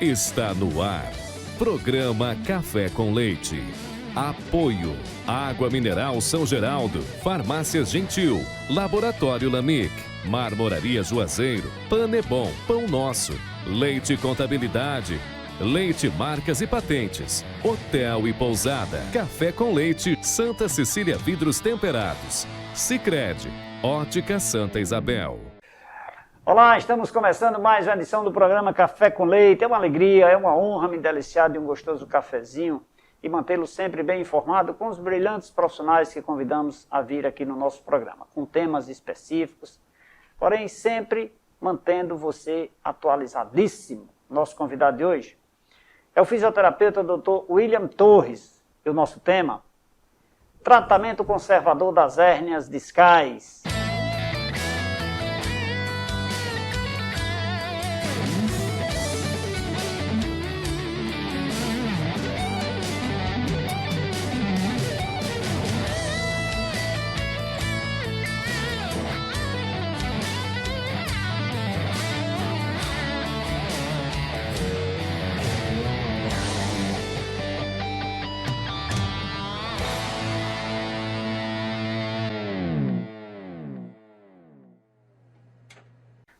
Está no ar. Programa Café com Leite. Apoio. Água Mineral São Geraldo. Farmácias Gentil. Laboratório Lamic. Marmoraria Juazeiro. Panebon. Pão Nosso. Leite Contabilidade. Leite Marcas e Patentes. Hotel e Pousada. Café com Leite. Santa Cecília Vidros Temperados. Sicredi. Ótica Santa Isabel. Olá, estamos começando mais uma edição do programa Café com Leite. É uma alegria, é uma honra me deliciar de um gostoso cafezinho e mantê-lo sempre bem informado com os brilhantes profissionais que convidamos a vir aqui no nosso programa, com temas específicos, porém sempre mantendo você atualizadíssimo. Nosso convidado de hoje é o fisioterapeuta Dr. William Torres e o nosso tema, tratamento conservador das hérnias discais.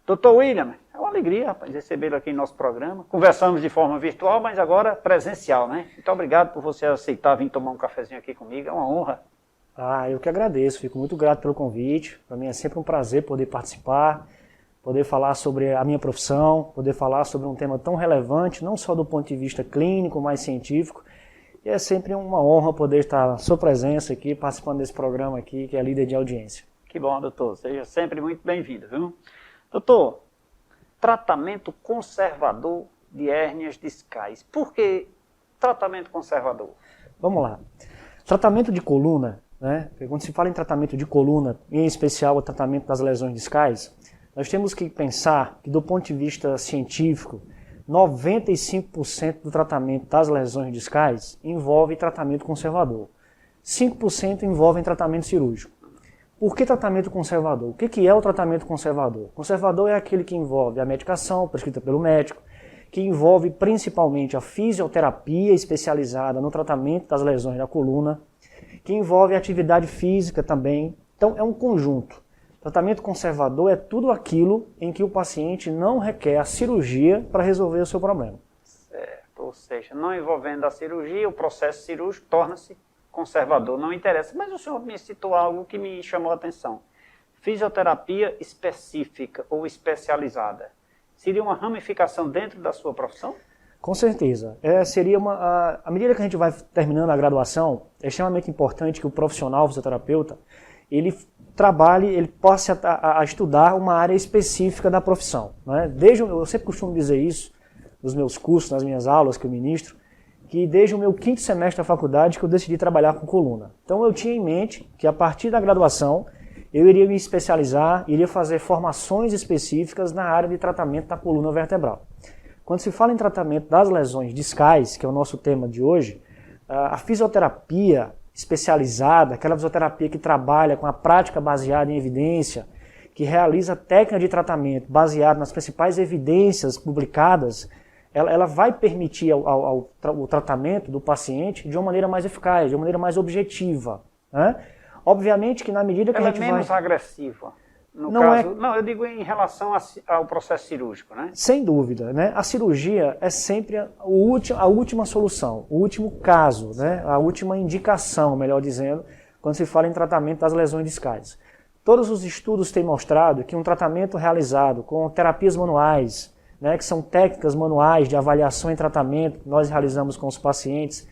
Doutor William, é uma alegria, rapaz, recebê-lo aqui em nosso programa. Conversamos de forma virtual, mas agora presencial, né? Muito obrigado por você aceitar vir tomar um cafezinho aqui comigo, é uma honra. Eu que agradeço, fico muito grato pelo convite. Para mim é sempre um prazer poder participar, poder falar sobre a minha profissão, poder falar sobre um tema tão relevante, não só do ponto de vista clínico, mas científico. E é sempre uma honra poder estar à sua presença aqui, participando desse programa aqui, que é líder de audiência. Que bom, doutor. Seja sempre muito bem-vindo, viu? Doutor, tratamento conservador de hérnias discais. Por que tratamento conservador? Vamos lá. Tratamento de coluna, né? Quando se fala em tratamento de coluna, em especial o tratamento das lesões discais, nós temos que pensar que do ponto de vista científico, 95% do tratamento das lesões discais envolve tratamento conservador. 5% envolve tratamento cirúrgico. Por que tratamento conservador? O que é o tratamento conservador? Conservador é aquele que envolve a medicação prescrita pelo médico, que envolve principalmente a fisioterapia especializada no tratamento das lesões da coluna, que envolve a atividade física também. Então é um conjunto. Tratamento conservador é tudo aquilo em que o paciente não requer a cirurgia para resolver o seu problema. Certo, ou seja, não envolvendo a cirurgia, o processo cirúrgico torna-se conservador, não interessa. Mas o senhor me citou algo que me chamou a atenção. Fisioterapia específica ou especializada. Seria uma ramificação dentro da sua profissão? Com certeza. Seria à medida que a gente vai terminando a graduação, é extremamente importante que o profissional fisioterapeuta, ele trabalhe, ele possa a estudar uma área específica da profissão. Né? Eu sempre costumo dizer isso nos meus cursos, nas minhas aulas que eu ministro, que desde o meu 5º semestre da faculdade que eu decidi trabalhar com coluna. Então eu tinha em mente que a partir da graduação eu iria me especializar, iria fazer formações específicas na área de tratamento da coluna vertebral. Quando se fala em tratamento das lesões discais, que é o nosso tema de hoje, a fisioterapia especializada, aquela fisioterapia que trabalha com a prática baseada em evidência, que realiza técnica de tratamento baseada nas principais evidências publicadas, ela vai permitir o tratamento do paciente de uma maneira mais eficaz, de uma maneira mais objetiva. Né? Obviamente que na medida que ela a gente é menos agressiva. Não, eu digo em relação ao processo cirúrgico, né? Sem dúvida, né? A cirurgia é sempre a última solução, o último caso, né? A última indicação, melhor dizendo, quando se fala em tratamento das lesões discais. Todos os estudos têm mostrado que um tratamento realizado com terapias manuais, né, que são técnicas manuais de avaliação e tratamento que nós realizamos com os pacientes,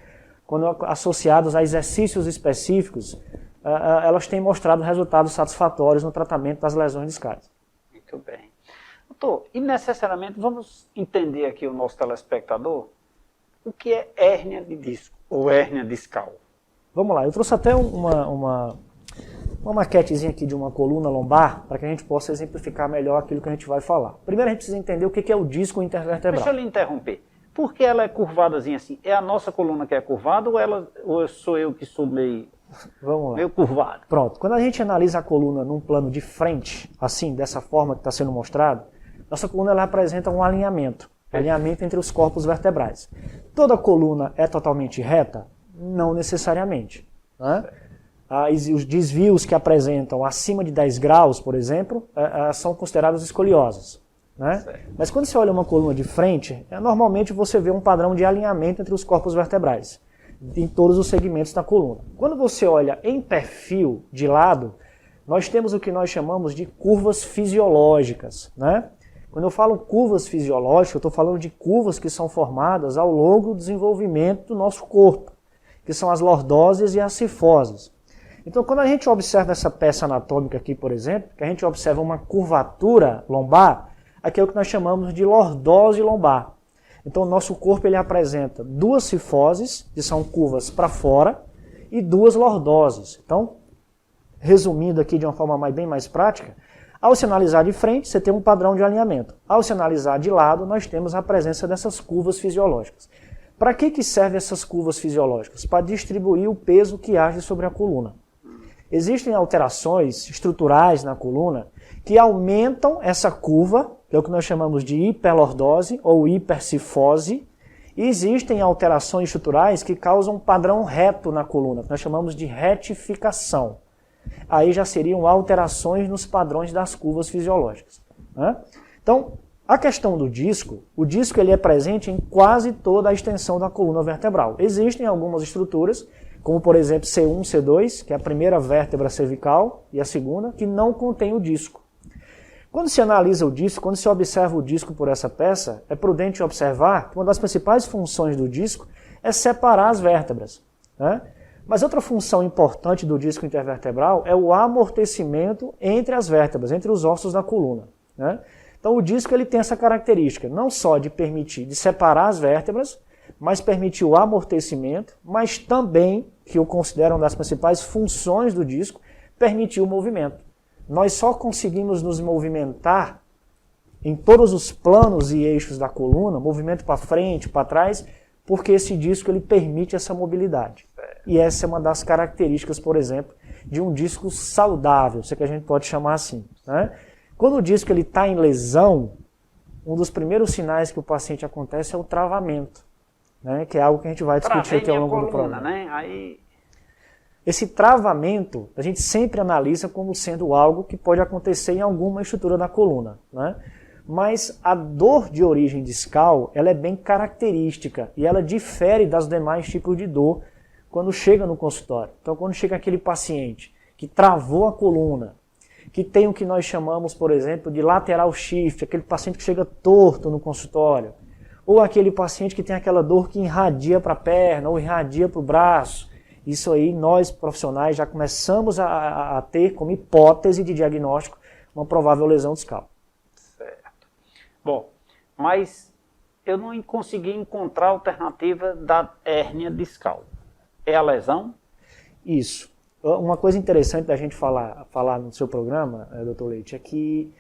quando associados a exercícios específicos, elas têm mostrado resultados satisfatórios no tratamento das lesões discais. Muito bem. Doutor, e necessariamente vamos entender aqui o nosso telespectador o que é hérnia de disco ou hérnia discal. Vamos lá, eu trouxe até uma maquetezinha aqui de uma coluna lombar para que a gente possa exemplificar melhor aquilo que a gente vai falar. Primeiro a gente precisa entender o que é o disco intervertebral. Deixa eu lhe interromper. Por que ela é curvadazinha assim? É a nossa coluna que é curvada ou sou eu que sou meio Vamos lá. Meio curvado. Pronto. Quando a gente analisa a coluna num plano de frente, assim, dessa forma que está sendo mostrado, nossa coluna ela apresenta um alinhamento. Alinhamento entre os corpos vertebrais. Toda coluna é totalmente reta? Não necessariamente. Né? Os desvios que apresentam acima de 10 graus, por exemplo, são considerados escoliosas. Né? Mas quando você olha uma coluna de frente, normalmente você vê um padrão de alinhamento entre os corpos vertebrais, em todos os segmentos da coluna. Quando você olha em perfil, de lado, nós temos o que nós chamamos de curvas fisiológicas. Né? Quando eu falo curvas fisiológicas, eu estou falando de curvas que são formadas ao longo do desenvolvimento do nosso corpo, que são as lordoses e as cifoses. Então, quando a gente observa essa peça anatômica aqui, por exemplo, que a gente observa uma curvatura lombar, aqui é o que nós chamamos de lordose lombar. Então, o nosso corpo ele apresenta duas cifoses, que são curvas para fora, e duas lordoses. Então, resumindo aqui de uma forma bem mais prática, ao se analisar de frente, você tem um padrão de alinhamento. Ao se analisar de lado, nós temos a presença dessas curvas fisiológicas. Para que servem essas curvas fisiológicas? Para distribuir o peso que age sobre a coluna. Existem alterações estruturais na coluna que aumentam essa curva, que é o que nós chamamos de hiperlordose ou hipercifose, e existem alterações estruturais que causam um padrão reto na coluna, que nós chamamos de retificação. Aí já seriam alterações nos padrões das curvas fisiológicas. Né? Então, a questão do disco, o disco ele é presente em quase toda a extensão da coluna vertebral. Existem algumas estruturas, como por exemplo C1, C2, que é a primeira vértebra cervical, e a segunda, que não contém o disco. Quando se analisa o disco, quando se observa o disco por essa peça, é prudente observar que uma das principais funções do disco é separar as vértebras. Né? Mas outra função importante do disco intervertebral é o amortecimento entre as vértebras, entre os ossos da coluna. Né? Então o disco ele tem essa característica, não só de permitir, de separar as vértebras, mas permitir o amortecimento, mas também, que eu considero uma das principais funções do disco, permitir o movimento. Nós só conseguimos nos movimentar em todos os planos e eixos da coluna, movimento para frente, para trás, porque esse disco ele permite essa mobilidade. E essa é uma das características, por exemplo, de um disco saudável, se é que a gente pode chamar assim. Né? Quando o disco está em lesão, um dos primeiros sinais que o paciente acontece é o travamento, né? Que é algo que a gente vai discutir aqui ao longo do programa. Né? Aí... Esse travamento a gente sempre analisa como sendo algo que pode acontecer em alguma estrutura da coluna. Né? Mas a dor de origem discal ela é bem característica e ela difere das demais tipos de dor quando chega no consultório. Então, quando chega aquele paciente que travou a coluna, que tem o que nós chamamos, por exemplo, de lateral shift, aquele paciente que chega torto no consultório, ou aquele paciente que tem aquela dor que irradia para a perna ou irradia para o braço, isso aí nós profissionais já começamos a ter como hipótese de diagnóstico uma provável lesão discal. Certo. Bom, mas eu não consegui encontrar a alternativa da hérnia discal. É a lesão? Isso. Uma coisa interessante da gente falar no seu programa, Dr. Leite, é que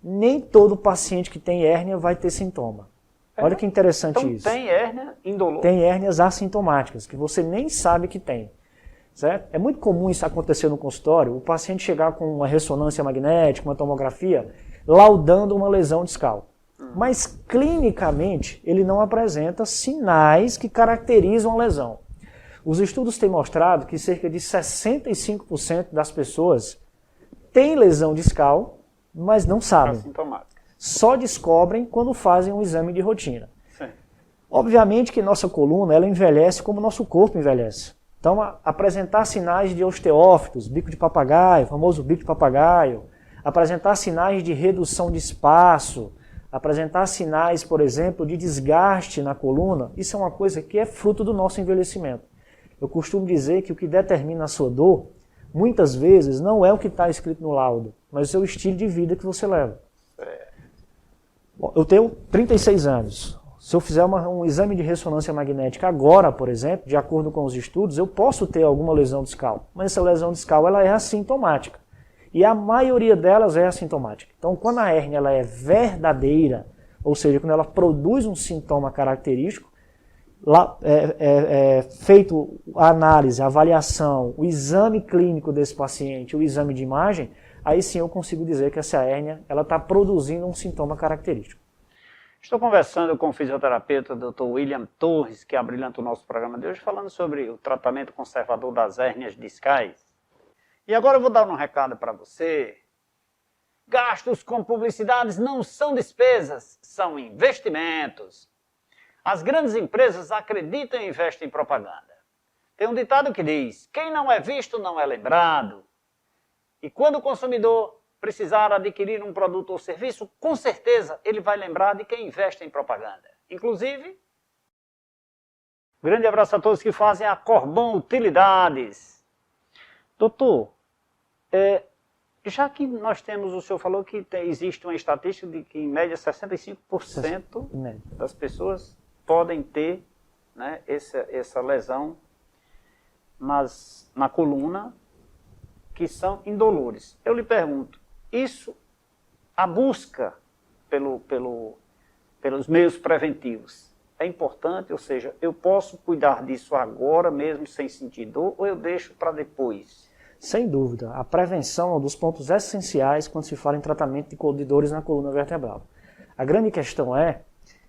nem todo paciente que tem hérnia vai ter sintoma. Olha que interessante então, isso. Tem hérnia indolor? Tem hérnias assintomáticas, que você nem sabe que tem. Certo? É muito comum isso acontecer no consultório, o paciente chegar com uma ressonância magnética, uma tomografia, laudando uma lesão discal. Mas, clinicamente, ele não apresenta sinais que caracterizam a lesão. Os estudos têm mostrado que cerca de 65% das pessoas têm lesão discal, mas não sabem. Só descobrem quando fazem um exame de rotina. Sim. Obviamente que nossa coluna ela envelhece como nosso corpo envelhece. Então, apresentar sinais de osteófitos, bico de papagaio, famoso bico de papagaio, apresentar sinais de redução de espaço, apresentar sinais, por exemplo, de desgaste na coluna, isso é uma coisa que é fruto do nosso envelhecimento. Eu costumo dizer que o que determina a sua dor, muitas vezes, não é o que está escrito no laudo, mas o seu estilo de vida que você leva. Eu tenho 36 anos. Se eu fizer um exame de ressonância magnética agora, por exemplo, de acordo com os estudos, eu posso ter alguma lesão discal. Mas essa lesão discal ela é assintomática. E a maioria delas é assintomática. Então, quando a hérnia ela é verdadeira, ou seja, quando ela produz um sintoma característico, lá é feito a análise, a avaliação, o exame clínico desse paciente, o exame de imagem, aí sim eu consigo dizer que essa hérnia está produzindo um sintoma característico. Estou conversando com o fisioterapeuta Dr. William Torres, que abrilhanta o nosso programa de hoje, falando sobre o tratamento conservador das hérnias discais. E agora eu vou dar um recado para você. Gastos com publicidades não são despesas, são investimentos. As grandes empresas acreditam e investem em propaganda. Tem um ditado que diz, quem não é visto não é lembrado. E quando o consumidor precisar adquirir um produto ou serviço, com certeza ele vai lembrar de quem investe em propaganda. Inclusive, grande abraço a todos que fazem a Corbon Utilidades. Doutor, já que nós temos, o senhor falou que existe uma estatística de que em média 65% das pessoas podem ter, né, essa lesão na coluna, que são indolores. Eu lhe pergunto, a busca pelos meios preventivos é importante? Ou seja, eu posso cuidar disso agora mesmo sem sentir dor ou eu deixo para depois? Sem dúvida, a prevenção é um dos pontos essenciais quando se fala em tratamento de dores na coluna vertebral. A grande questão é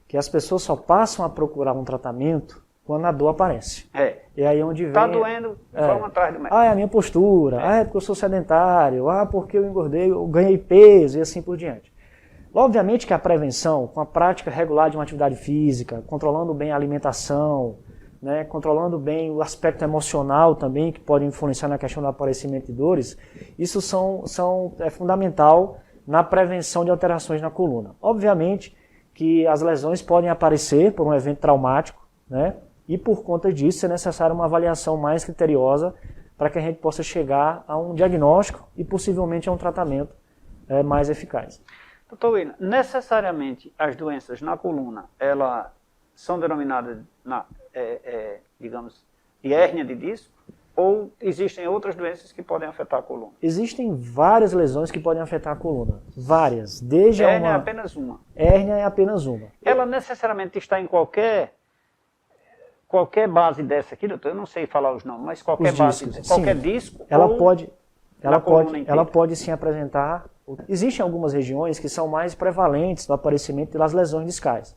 que as pessoas só passam a procurar um tratamento quando a dor aparece. E aí onde vem... Está doendo, vamos atrás do médico. É a minha postura, é porque eu sou sedentário, porque eu engordei, eu ganhei peso e assim por diante. Obviamente que a prevenção, com a prática regular de uma atividade física, controlando bem a alimentação, né, controlando bem o aspecto emocional também, que pode influenciar na questão do aparecimento de dores, isso é fundamental na prevenção de alterações na coluna. Obviamente que as lesões podem aparecer por um evento traumático, né, e por conta disso é necessária uma avaliação mais criteriosa para que a gente possa chegar a um diagnóstico e possivelmente a um tratamento mais eficaz. Doutor William, necessariamente as doenças na coluna, elas são denominadas, digamos, de hérnia de disco, ou existem outras doenças que podem afetar a coluna? Existem várias lesões que podem afetar a coluna, várias. Desde hérnia é apenas uma? Hérnia é apenas uma. Ela necessariamente está em qualquer base dessa aqui, doutor, eu não sei falar os nomes, mas qualquer disco, ela pode sim apresentar. Existem algumas regiões que são mais prevalentes no aparecimento das lesões discais,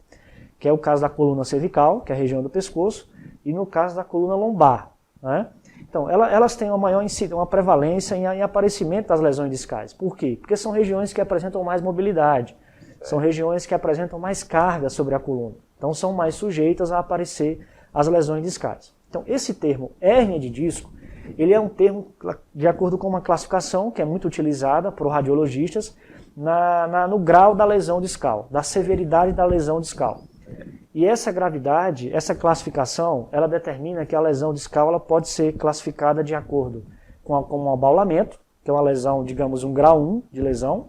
que é o caso da coluna cervical, que é a região do pescoço, e no caso da coluna lombar, né? Então, elas têm uma prevalência em aparecimento das lesões discais. Por quê? Porque são regiões que apresentam mais mobilidade, são regiões que apresentam mais carga sobre a coluna, então são mais sujeitas a aparecer as lesões discais. Então, esse termo hérnia de disco, ele é um termo de acordo com uma classificação que é muito utilizada por radiologistas no grau da lesão discal, da severidade da lesão discal. E essa gravidade, essa classificação, ela determina que a lesão discal ela pode ser classificada de acordo com um abaulamento, que é uma lesão, digamos, um grau 1 de lesão,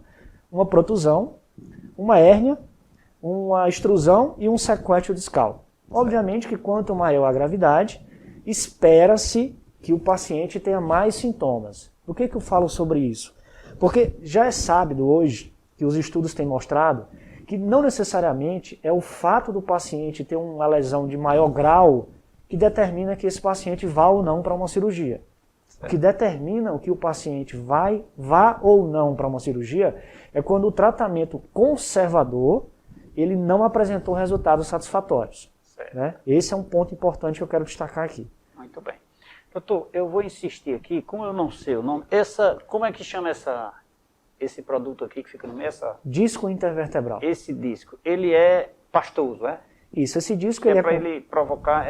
uma protusão, uma hérnia, uma extrusão e um sequestro discal. Obviamente que quanto maior a gravidade, espera-se que o paciente tenha mais sintomas. Por que eu falo sobre isso? Porque já é sábio hoje, que os estudos têm mostrado, que não necessariamente é o fato do paciente ter uma lesão de maior grau que determina que esse paciente vá ou não para uma cirurgia. O que determina o que o paciente vá ou não para uma cirurgia é quando o tratamento conservador ele não apresentou resultados satisfatórios. Né? Esse é um ponto importante que eu quero destacar aqui. Muito bem. Doutor, eu vou insistir aqui, como eu não sei o nome, como é que chama esse produto aqui que fica no meio? Disco intervertebral. Esse disco, ele é pastoso, é? Isso, esse disco ele é para ele provocar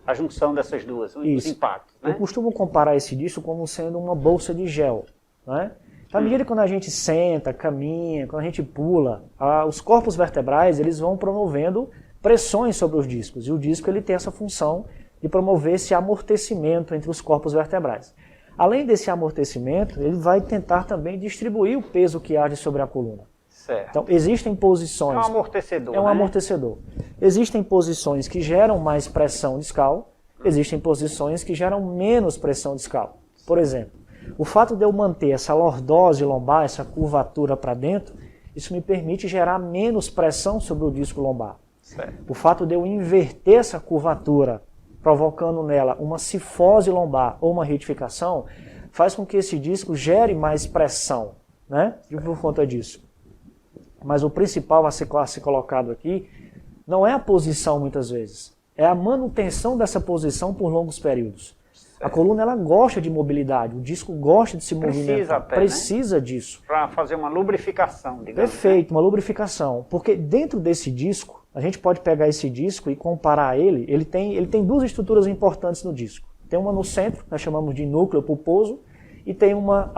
a junção dessas duas, os impactos. Né? Eu costumo comparar esse disco como sendo uma bolsa de gel, né? À medida que quando a gente senta, caminha, quando a gente pula, os corpos vertebrais eles vão promovendo pressões sobre os discos, e o disco ele tem essa função de promover esse amortecimento entre os corpos vertebrais. Além desse amortecimento, ele vai tentar também distribuir o peso que age sobre a coluna. Certo. Então, existem posições... É um amortecedor, É um amortecedor. Existem posições que geram mais pressão discal, existem posições que geram menos pressão discal. Por exemplo, o fato de eu manter essa lordose lombar, essa curvatura para dentro, isso me permite gerar menos pressão sobre o disco lombar. Certo. O fato de eu inverter essa curvatura, provocando nela uma cifose lombar ou uma retificação, faz com que esse disco gere mais pressão, né? Por conta disso. mas o principal a ser colocado aqui não é a posição muitas vezes, é a manutenção dessa posição por longos períodos. A coluna ela gosta de mobilidade, o disco gosta de se movimentar, precisa disso. Para fazer uma lubrificação, digamos. Perfeito, uma lubrificação, porque dentro desse disco, a gente pode pegar esse disco e comparar ele tem duas estruturas importantes no disco. Tem uma no centro, nós chamamos de núcleo pulposo, e tem uma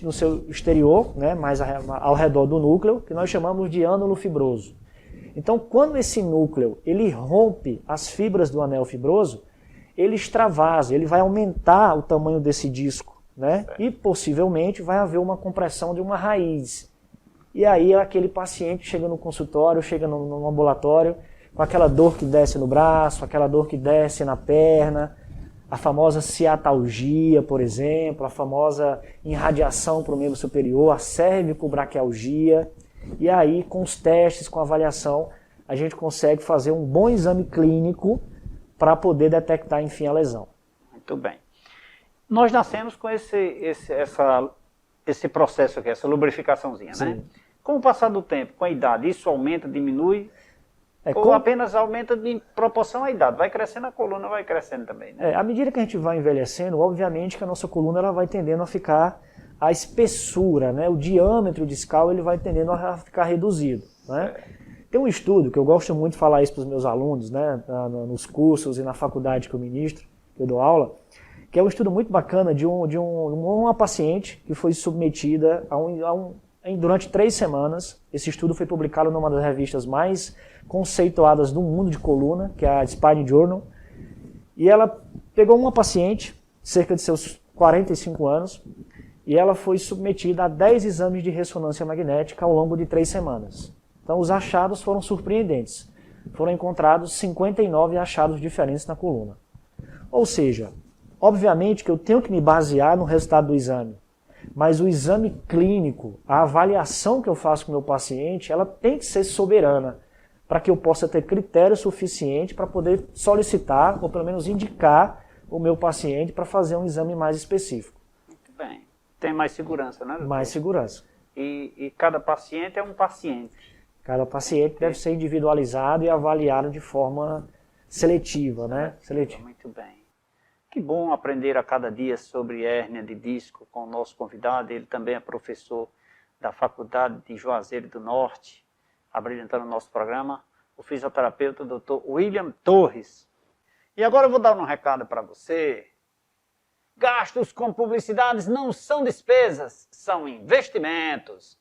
no seu exterior, né, mais ao redor do núcleo, que nós chamamos de ânulo fibroso. Então, quando esse núcleo ele rompe as fibras do anel fibroso, ele extravasa, ele vai aumentar o tamanho desse disco, né? E possivelmente vai haver uma compressão de uma raiz. E aí aquele paciente chega no consultório, chega no ambulatório, com aquela dor que desce no braço, aquela dor que desce na perna, a famosa ciatalgia, por exemplo, a famosa irradiação para o membro superior, a cervicobraquialgia. E aí, com os testes, com a avaliação, a gente consegue fazer um bom exame clínico para poder detectar, enfim, a lesão. Muito bem. Nós nascemos com esse processo aqui, essa lubrificaçãozinha, né? Com o passar do tempo, com a idade, isso aumenta, diminui? Ou apenas aumenta em proporção à idade? Vai crescendo, a coluna vai crescendo também, né? À medida que a gente vai envelhecendo, obviamente que a nossa coluna ela vai tendendo a ficar, a espessura, né? O diâmetro discal ele vai tendendo a ficar reduzido, né? Tem um estudo, que eu gosto muito de falar isso para os meus alunos, né, nos cursos e na faculdade que eu ministro, que eu dou aula, que é um estudo muito bacana de uma paciente que foi submetida durante 3 semanas. Esse estudo foi publicado numa das revistas mais conceituadas do mundo de coluna, que é a Spine Journal. E ela pegou uma paciente, cerca de seus 45 anos, e ela foi submetida a 10 exames de ressonância magnética ao longo de 3 semanas. Então os achados foram surpreendentes. Foram encontrados 59 achados diferentes na coluna. Ou seja, obviamente que eu tenho que me basear no resultado do exame, mas o exame clínico, a avaliação que eu faço com o meu paciente, ela tem que ser soberana, para que eu possa ter critério suficiente para poder solicitar, ou pelo menos indicar o meu paciente para fazer um exame mais específico. Muito bem. Tem mais segurança, né, doutor? Mais segurança. E cada paciente é um paciente. Cada paciente deve ser individualizado e avaliado de forma seletiva, né? Seletiva. Muito bem. Que bom aprender a cada dia sobre hérnia de disco com o nosso convidado. Ele também é professor da Faculdade de Juazeiro do Norte, abrilhantando o nosso programa, o fisioterapeuta Dr. William Torres. E agora eu vou dar um recado para você. Gastos com publicidades não são despesas, são investimentos.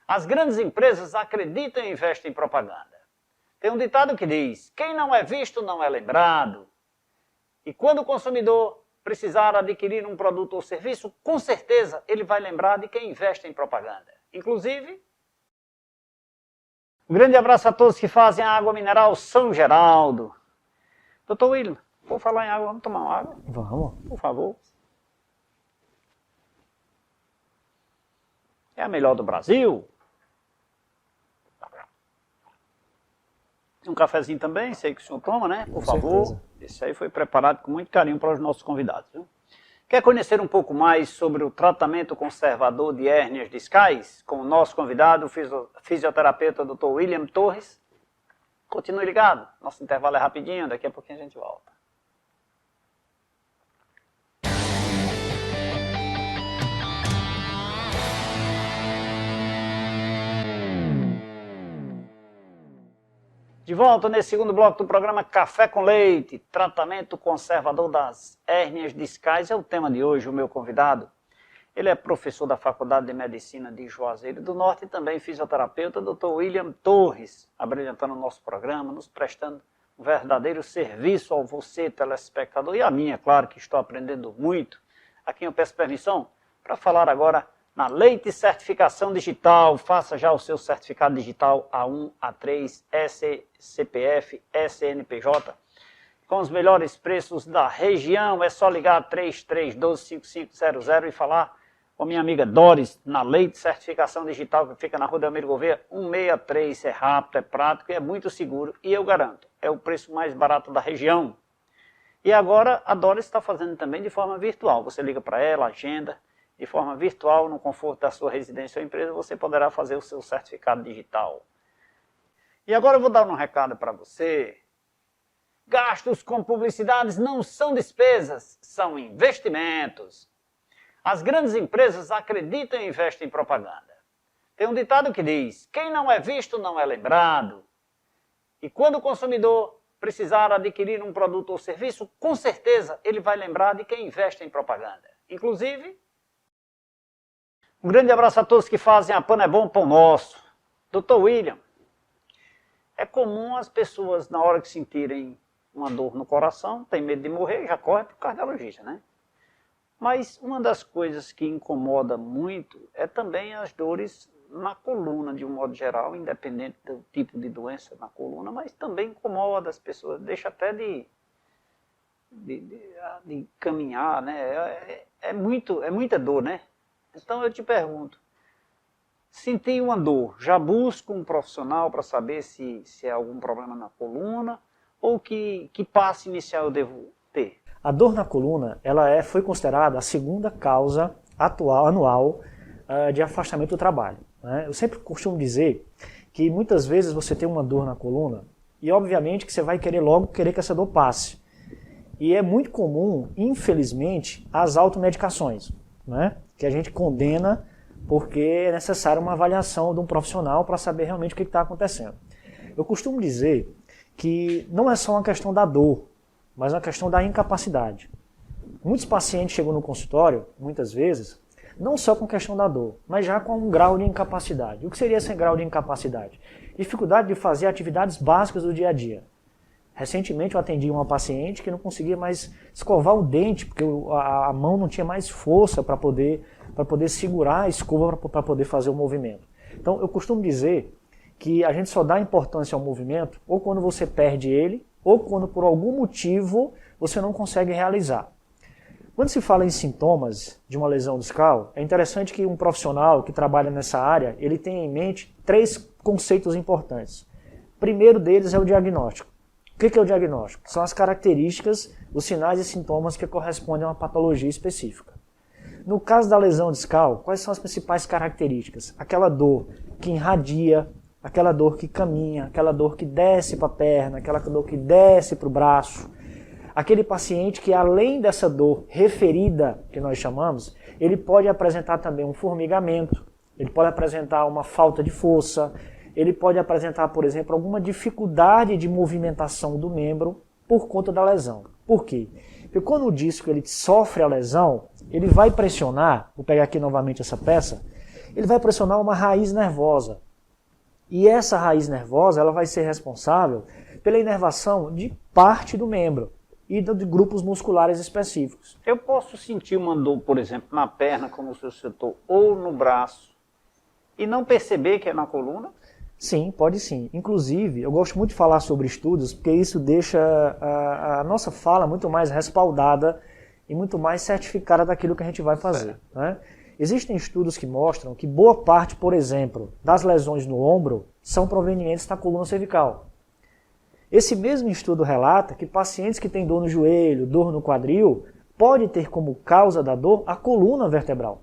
As grandes empresas acreditam e investem em propaganda. Tem um ditado que diz, quem não é visto não é lembrado. E quando o consumidor precisar adquirir um produto ou serviço, com certeza ele vai lembrar de quem investe em propaganda. Inclusive, um grande abraço a todos que fazem a água mineral São Geraldo. Doutor William, vou falar em água, vamos tomar uma água? Vamos. Por favor. É a melhor do Brasil. Um cafezinho também, sei que o senhor toma, né? Por favor. Certeza. Esse aí foi preparado com muito carinho para os nossos convidados. Viu? Quer conhecer um pouco mais sobre o tratamento conservador de hérnias discais? Com o nosso convidado, o fisioterapeuta Dr. William Torres? Continue ligado. Nosso intervalo é rapidinho, daqui a pouquinho a gente volta. De volta nesse segundo bloco do programa Café com Leite, tratamento conservador das hérnias discais, é o tema de hoje. O meu convidado, ele é professor da Faculdade de Medicina de Juazeiro do Norte e também fisioterapeuta, Dr. William Torres, abrilhantando o nosso programa, nos prestando um verdadeiro serviço ao você, telespectador, e a mim, é claro, que estou aprendendo muito. A quem eu peço permissão para falar agora na Leite Certificação Digital. Faça já o seu certificado digital A1, A3, CPF, SNPJ, com os melhores preços da região. É só ligar 3312-5500 e falar com minha amiga Doris, na Leite Certificação Digital, que fica na Rua Delmiro Gouveia, 163. É rápido, é prático e é muito seguro. E eu garanto, é o preço mais barato da região. E agora a Doris está fazendo também de forma virtual. Você liga para ela, agenda, de forma virtual, no conforto da sua residência ou empresa, você poderá fazer o seu certificado digital. E agora eu vou dar um recado para você. Gastos com publicidades não são despesas, são investimentos. As grandes empresas acreditam e investem em propaganda. Tem um ditado que diz, quem não é visto não é lembrado. E quando o consumidor precisar adquirir um produto ou serviço, com certeza ele vai lembrar de quem investe em propaganda. Inclusive, um grande abraço a todos que fazem a Pão é Bom, Pão Nosso. Dr. William, é comum as pessoas, na hora que sentirem uma dor no coração, tem medo de morrer, já corre para o cardiologista, né? Mas uma das coisas que incomoda muito é também as dores na coluna, de um modo geral, independente do tipo de doença na coluna, mas também incomoda as pessoas, deixa até de caminhar, né? É muita dor, né? Então eu te pergunto, senti uma dor, já busco um profissional para saber se é algum problema na coluna ou que passo inicial eu devo ter? A dor na coluna foi considerada a segunda causa anual de afastamento do trabalho. Né? Eu sempre costumo dizer que muitas vezes você tem uma dor na coluna e obviamente que você vai logo querer que essa dor passe. E é muito comum, infelizmente, as automedicações, né? Que a gente condena porque é necessária uma avaliação de um profissional para saber realmente o que está acontecendo. Eu costumo dizer que não é só uma questão da dor, mas uma questão da incapacidade. Muitos pacientes chegam no consultório, muitas vezes, não só com questão da dor, mas já com um grau de incapacidade. O que seria esse grau de incapacidade? Dificuldade de fazer atividades básicas do dia a dia. Recentemente eu atendi uma paciente que não conseguia mais escovar o dente, porque a mão não tinha mais força para poder segurar a escova para poder fazer o movimento. Então eu costumo dizer que a gente só dá importância ao movimento ou quando você perde ele, ou quando por algum motivo você não consegue realizar. Quando se fala em sintomas de uma lesão discal, é interessante que um profissional que trabalha nessa área, ele tenha em mente 3 conceitos importantes. O primeiro deles é o diagnóstico. O que é o diagnóstico? São as características, os sinais e sintomas que correspondem a uma patologia específica. No caso da lesão discal, quais são as principais características? Aquela dor que irradia, aquela dor que caminha, aquela dor que desce para a perna, aquela dor que desce para o braço. Aquele paciente que, além dessa dor referida, que nós chamamos, ele pode apresentar também um formigamento, ele pode apresentar uma falta de força, ele pode apresentar, por exemplo, alguma dificuldade de movimentação do membro por conta da lesão. Por quê? Porque quando o disco ele sofre a lesão, ele vai pressionar, vou pegar aqui novamente essa peça, ele vai pressionar uma raiz nervosa. E essa raiz nervosa ela vai ser responsável pela inervação de parte do membro e de grupos musculares específicos. Eu posso sentir uma dor, por exemplo, na perna, como o senhor citou, ou no braço, e não perceber que é na coluna? Sim, pode sim. Inclusive, eu gosto muito de falar sobre estudos, porque isso deixa a nossa fala muito mais respaldada e muito mais certificada daquilo que a gente vai fazer. Né? Existem estudos que mostram que boa parte, por exemplo, das lesões no ombro são provenientes da coluna cervical. Esse mesmo estudo relata que pacientes que têm dor no joelho, dor no quadril, pode ter como causa da dor a coluna vertebral.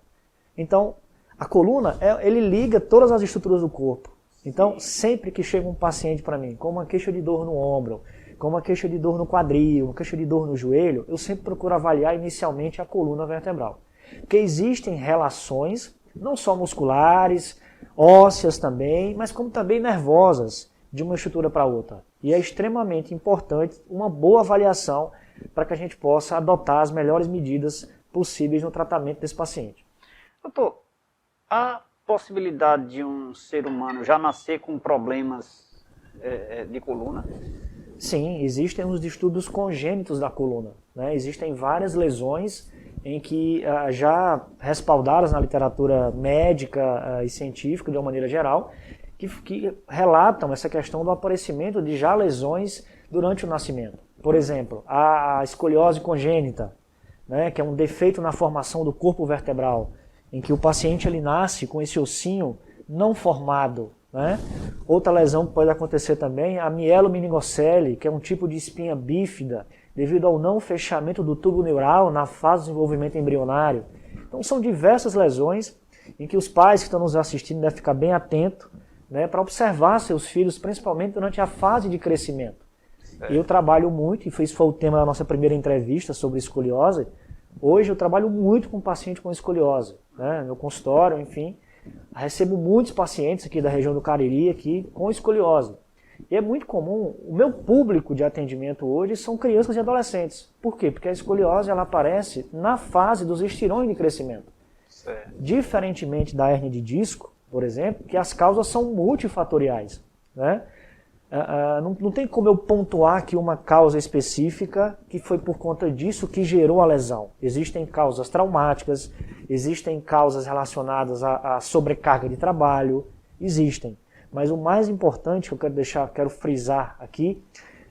Então, a coluna, ele liga todas as estruturas do corpo. Então, sempre que chega um paciente para mim com uma queixa de dor no ombro, com uma queixa de dor no quadril, uma queixa de dor no joelho, eu sempre procuro avaliar inicialmente a coluna vertebral. Porque existem relações, não só musculares, ósseas também, mas como também nervosas, de uma estrutura para outra. E é extremamente importante uma boa avaliação para que a gente possa adotar as melhores medidas possíveis no tratamento desse paciente. Doutor, há possibilidade de um ser humano já nascer com problemas de coluna? Sim, existem os estudos congênitos da coluna. Né? Existem várias lesões em que já respaldadas na literatura médica e científica, de uma maneira geral, que relatam essa questão do aparecimento de já lesões durante o nascimento. Por exemplo, a escoliose congênita, né, que é um defeito na formação do corpo vertebral, em que o paciente ele nasce com esse ossinho não formado. Né? Outra lesão que pode acontecer também é a mielomeningocele, que é um tipo de espinha bífida, devido ao não fechamento do tubo neural na fase de desenvolvimento embrionário. Então são diversas lesões em que os pais que estão nos assistindo devem ficar bem atentos, né, para observar seus filhos, principalmente durante a fase de crescimento. Eu trabalho muito, e isso foi o tema da nossa primeira entrevista sobre escoliose. Hoje eu trabalho muito com paciente com escoliose, né, no meu consultório, enfim. Recebo muitos pacientes aqui da região do Cariri aqui, com escoliose. E é muito comum, o meu público de atendimento hoje são crianças e adolescentes. Por quê? Porque a escoliose ela aparece na fase dos estirões de crescimento. Certo. Diferentemente da hérnia de disco, por exemplo, que as causas são multifatoriais, né? Não tem como eu pontuar aqui uma causa específica que foi por conta disso que gerou a lesão. Existem causas traumáticas, existem causas relacionadas à sobrecarga de trabalho, existem. Mas o mais importante que eu quero frisar aqui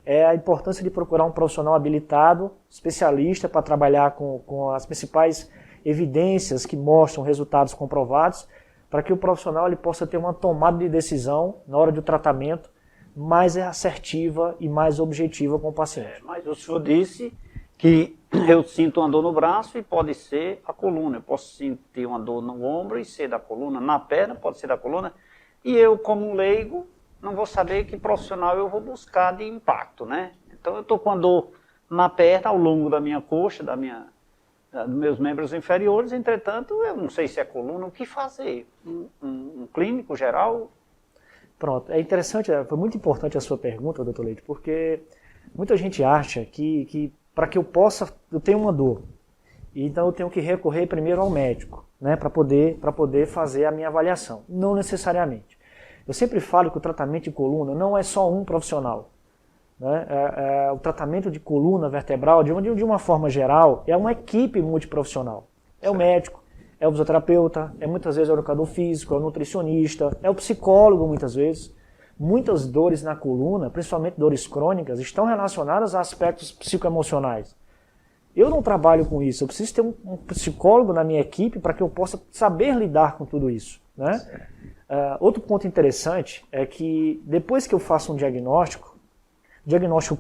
é a importância de procurar um profissional habilitado, especialista, para trabalhar com as principais evidências que mostram resultados comprovados, para que o profissional ele possa ter uma tomada de decisão na hora do tratamento mais assertiva e mais objetiva com o paciente. Mas o senhor disse que eu sinto uma dor no braço e pode ser a coluna. Eu posso sentir uma dor no ombro e ser da coluna, na perna pode ser da coluna. E eu, como um leigo, não vou saber que profissional eu vou buscar de impacto, né? Então eu estou com a dor na perna, ao longo da minha coxa, dos meus membros inferiores, entretanto, eu não sei se é coluna, o que fazer? Um clínico geral? Pronto, é interessante, foi muito importante a sua pergunta, doutor Leite, porque muita gente acha que para que eu tenho uma dor, então eu tenho que recorrer primeiro ao médico, né, para poder fazer a minha avaliação. Não necessariamente. Eu sempre falo que o tratamento de coluna não é só um profissional. Né? O tratamento de coluna vertebral, de uma forma geral, é uma equipe multiprofissional. É o médico, é o fisioterapeuta, é muitas vezes o educador físico, é o nutricionista, é o psicólogo muitas vezes. Muitas dores na coluna, principalmente dores crônicas, estão relacionadas a aspectos psicoemocionais. Eu não trabalho com isso, eu preciso ter um psicólogo na minha equipe para que eu possa saber lidar com tudo isso. Né? Outro ponto interessante é que depois que eu faço um diagnóstico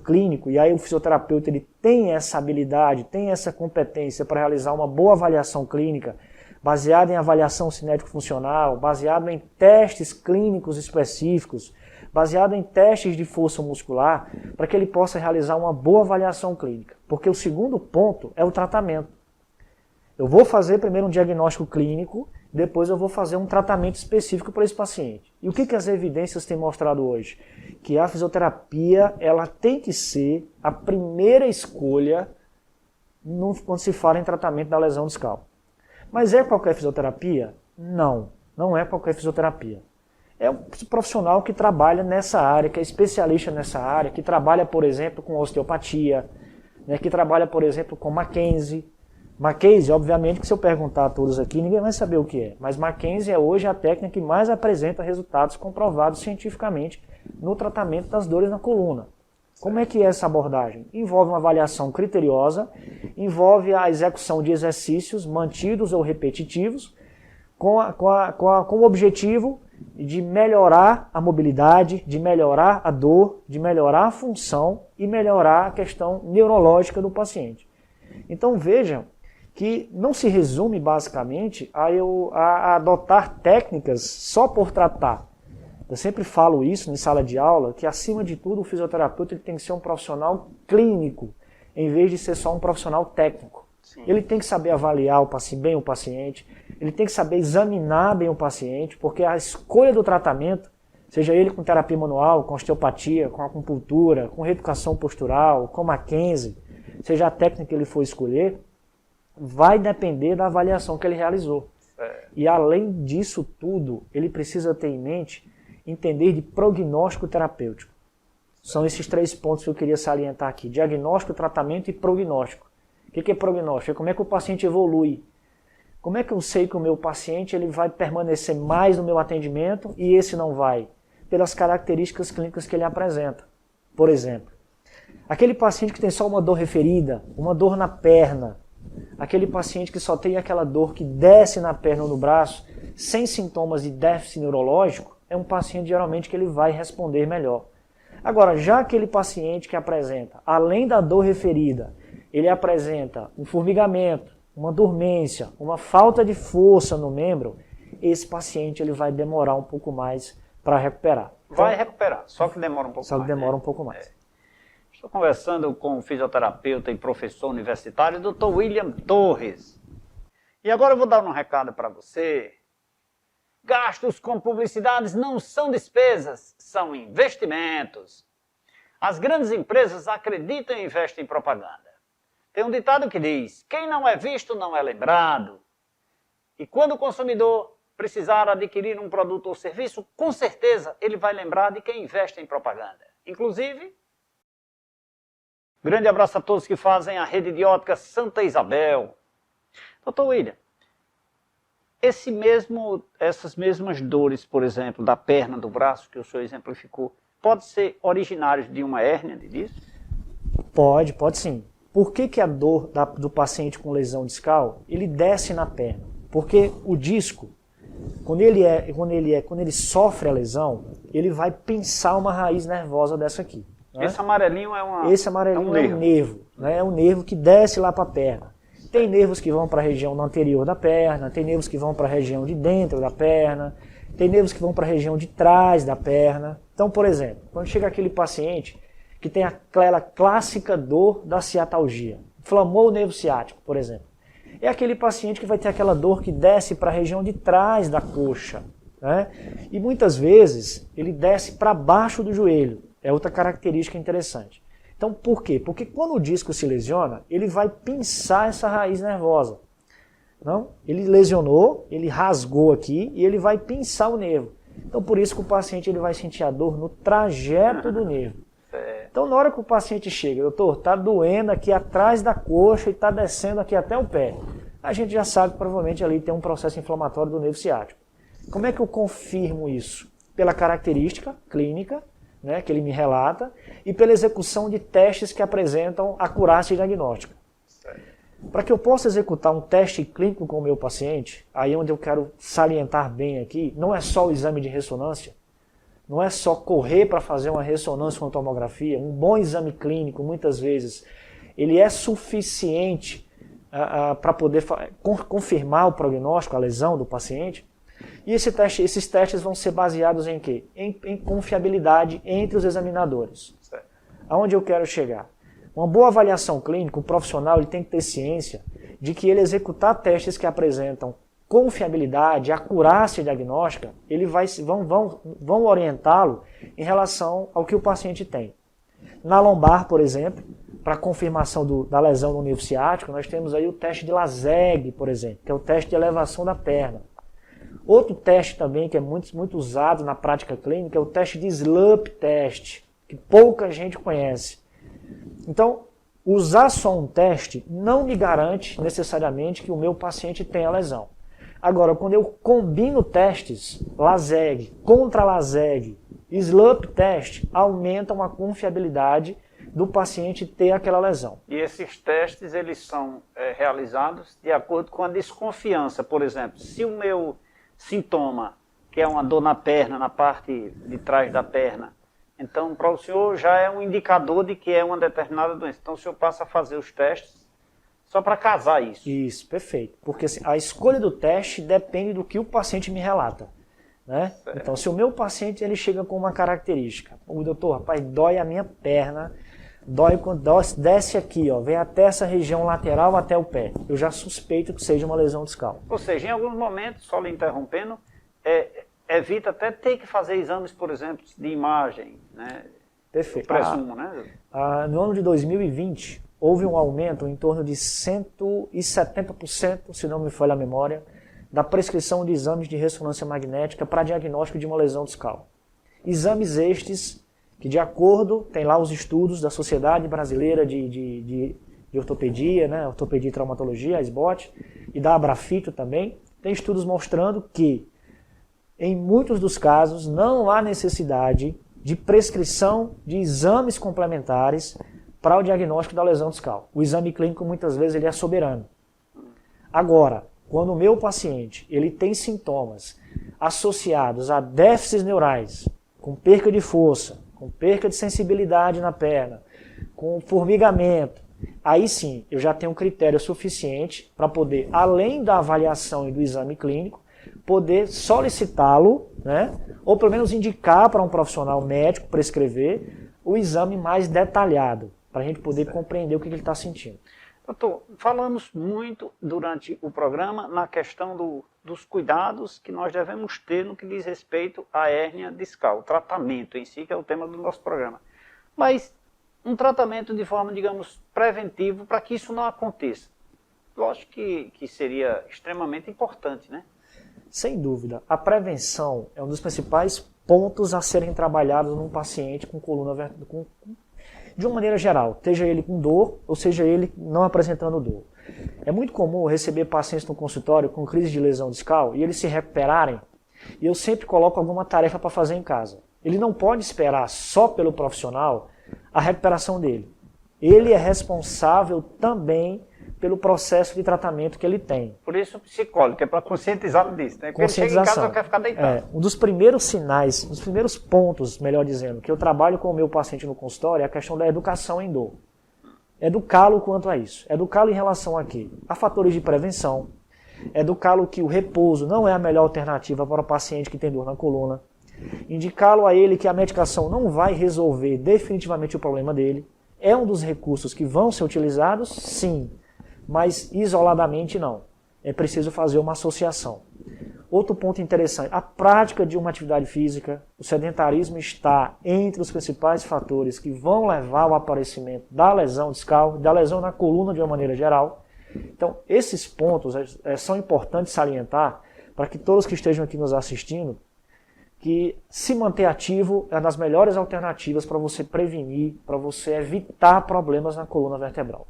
clínico, e aí o fisioterapeuta ele tem essa habilidade, tem essa competência para realizar uma boa avaliação clínica, baseada em avaliação cinético-funcional, baseado em testes clínicos específicos, baseado em testes de força muscular, para que ele possa realizar uma boa avaliação clínica. Porque o segundo ponto é o tratamento. Eu vou fazer primeiro um diagnóstico clínico, depois eu vou fazer um tratamento específico para esse paciente. E o que as evidências têm mostrado hoje? Que a fisioterapia ela tem que ser a primeira escolha quando se fala em tratamento da lesão discal. Mas é qualquer fisioterapia? Não, não é qualquer fisioterapia. É um profissional que trabalha nessa área, que é especialista nessa área, que trabalha, por exemplo, com osteopatia, né, que trabalha, por exemplo, com Mackenzie. Mackenzie, obviamente, que se eu perguntar a todos aqui, ninguém vai saber o que é. Mas Mackenzie é hoje a técnica que mais apresenta resultados comprovados cientificamente no tratamento das dores na coluna. Como é que é essa abordagem? Envolve uma avaliação criteriosa, envolve a execução de exercícios mantidos ou repetitivos, com o objetivo de melhorar a mobilidade, de melhorar a dor, de melhorar a função e melhorar a questão neurológica do paciente. Então vejam que não se resume basicamente a adotar técnicas só por tratar. Eu sempre falo isso em sala de aula, que acima de tudo o fisioterapeuta ele tem que ser um profissional clínico, em vez de ser só um profissional técnico. Sim. Ele tem que saber avaliar bem o paciente, ele tem que saber examinar bem o paciente, porque a escolha do tratamento, seja ele com terapia manual, com osteopatia, com acupuntura, com reeducação postural, com Mackenzie, seja a técnica que ele for escolher, vai depender da avaliação que ele realizou. E além disso tudo, ele precisa ter em mente entender de prognóstico terapêutico. São esses 3 pontos que eu queria salientar aqui. Diagnóstico, tratamento e prognóstico. O que é prognóstico? É como é que o paciente evolui. Como é que eu sei que o meu paciente ele vai permanecer mais no meu atendimento e esse não vai? Pelas características clínicas que ele apresenta. Por exemplo, aquele paciente que tem só uma dor referida, uma dor na perna, aquele paciente que só tem aquela dor que desce na perna ou no braço, sem sintomas de déficit neurológico, é um paciente geralmente que ele vai responder melhor. Agora, já aquele paciente que apresenta, além da dor referida, ele apresenta um formigamento, uma dormência, uma falta de força no membro, esse paciente ele vai demorar um pouco mais para recuperar. Vai recuperar, só que demora um pouco mais. Só que demora um pouco mais. Estou conversando com o fisioterapeuta e professor universitário, Dr. William Torres. E agora eu vou dar um recado para você. Gastos com publicidades não são despesas, são investimentos. As grandes empresas acreditam e investem em propaganda. Tem um ditado que diz, quem não é visto não é lembrado. E quando o consumidor precisar adquirir um produto ou serviço, com certeza ele vai lembrar de quem investe em propaganda. Inclusive, grande abraço a todos que fazem a rede de ótica Santa Isabel. Dr. William, essas mesmas dores, por exemplo, da perna, do braço, que o senhor exemplificou, pode ser originários de uma hérnia de disco? Pode sim. Por que a dor do paciente com lesão discal, ele desce na perna? Porque o disco, quando ele sofre a lesão, ele vai pinçar uma raiz nervosa dessa aqui. Né? Esse amarelinho é um nervo. Né? É um nervo que desce lá para a perna. Tem nervos que vão para a região anterior da perna, tem nervos que vão para a região de dentro da perna, tem nervos que vão para a região de trás da perna. Então, por exemplo, quando chega aquele paciente que tem aquela clássica dor da ciatalgia, inflamou o nervo ciático, por exemplo, é aquele paciente que vai ter aquela dor que desce para a região de trás da coxa. Né? E muitas vezes ele desce para baixo do joelho. É outra característica interessante. Então, por quê? Porque quando o disco se lesiona, ele vai pinçar essa raiz nervosa. Não? Ele lesionou, ele rasgou aqui e ele vai pinçar o nervo. Então, por isso que o paciente ele vai sentir a dor no trajeto do nervo. Então, na hora que o paciente chega, doutor, está doendo aqui atrás da coxa e está descendo aqui até o pé, a gente já sabe que provavelmente ali tem um processo inflamatório do nervo ciático. Como é que eu confirmo isso? Pela característica clínica, né, que ele me relata, e pela execução de testes que apresentam acurácia diagnóstica. Para que eu possa executar um teste clínico com o meu paciente, aí onde eu quero salientar bem aqui, não é só o exame de ressonância, não é só correr para fazer uma ressonância com tomografia, um bom exame clínico, muitas vezes, ele é suficiente para poder confirmar o prognóstico, a lesão do paciente. E esses testes vão ser baseados em quê? Em confiabilidade entre os examinadores. Certo. Aonde eu quero chegar? Uma boa avaliação clínica, o profissional ele tem que ter ciência de que ele executar testes que apresentam confiabilidade, acurácia diagnóstica, vão orientá-lo em relação ao que o paciente tem. Na lombar, por exemplo, para confirmação da lesão no nervo ciático, nós temos aí o teste de Lazeg, por exemplo, que é o teste de elevação da perna. Outro teste também que é muito usado na prática clínica é o teste de SLUP test, que pouca gente conhece. Então, usar só um teste não me garante necessariamente que o meu paciente tenha lesão. Agora, quando eu combino testes, Lazeg, contra Lazeg, SLUP test, aumentam a confiabilidade do paciente ter aquela lesão. E esses testes eles são realizados de acordo com a desconfiança. Por exemplo, se o meu sintoma, que é uma dor na perna, na parte de trás da perna, então para o senhor já é um indicador de que é uma determinada doença. Então o senhor passa a fazer os testes só para casar isso. Isso, perfeito. Porque assim, a escolha do teste depende do que o paciente me relata. Né? Então se o meu paciente ele chega com uma característica, o doutor, rapaz, dói a minha perna, dói quando desce aqui, ó, vem até essa região lateral até o pé. Eu já suspeito que seja uma lesão discal. Ou seja, em alguns momentos, só lhe interrompendo, evita até ter que fazer exames, por exemplo, de imagem, né? Perfeito. Eu presumo, né? No ano de 2020, houve um aumento em torno de 170%, se não me falha a memória, da prescrição de exames de ressonância magnética para diagnóstico de uma lesão discal. Exames estes que, de acordo, tem lá os estudos da Sociedade Brasileira de Ortopedia, né, Ortopedia e Traumatologia, a SBOT, e da Abrafito também, tem estudos mostrando que, em muitos dos casos, não há necessidade de prescrição de exames complementares para o diagnóstico da lesão discal. O exame clínico, muitas vezes, ele é soberano. Agora, quando o meu paciente ele tem sintomas associados a déficits neurais, com perca de força, com perca de sensibilidade na perna, com formigamento, aí sim eu já tenho um critério suficiente para poder, além da avaliação e do exame clínico, poder solicitá-lo, né? Ou pelo menos indicar para um profissional médico prescrever o exame mais detalhado, para a gente poder compreender o que ele está sentindo. Doutor, falamos muito durante o programa na questão dos cuidados que nós devemos ter no que diz respeito à hérnia discal, o tratamento em si, que é o tema do nosso programa. Mas um tratamento de forma, digamos, preventivo para que isso não aconteça. Lógico que seria extremamente importante, né? Sem dúvida. A prevenção é um dos principais pontos a serem trabalhados num paciente com coluna vertebral, de uma maneira geral, seja ele com dor ou seja ele não apresentando dor. É muito comum receber pacientes no consultório com crise de lesão discal e eles se recuperarem, e eu sempre coloco alguma tarefa para fazer em casa. Ele não pode esperar só pelo profissional a recuperação dele. Ele é responsável também pelo processo de tratamento que ele tem. Por isso o psicólogo, que é para conscientizá-lo disso, né? Porque ele chega em casa e quer ficar deitado. Um dos primeiros sinais, um dos primeiros pontos, melhor dizendo, que eu trabalho com o meu paciente no consultório é a questão da educação em dor. Educá-lo quanto a isso. Educá-lo em relação a quê? A fatores de prevenção. Educá-lo que o repouso não é a melhor alternativa para o paciente que tem dor na coluna. Indicá-lo a ele que a medicação não vai resolver definitivamente o problema dele. É um dos recursos que vão ser utilizados, sim, mas isoladamente não. É preciso fazer uma associação. Outro ponto interessante, a prática de uma atividade física, o sedentarismo está entre os principais fatores que vão levar ao aparecimento da lesão discal, da lesão na coluna de uma maneira geral. Então, esses pontos são importantes salientar para que todos que estejam aqui nos assistindo, que se manter ativo é uma das melhores alternativas para você prevenir, para você evitar problemas na coluna vertebral.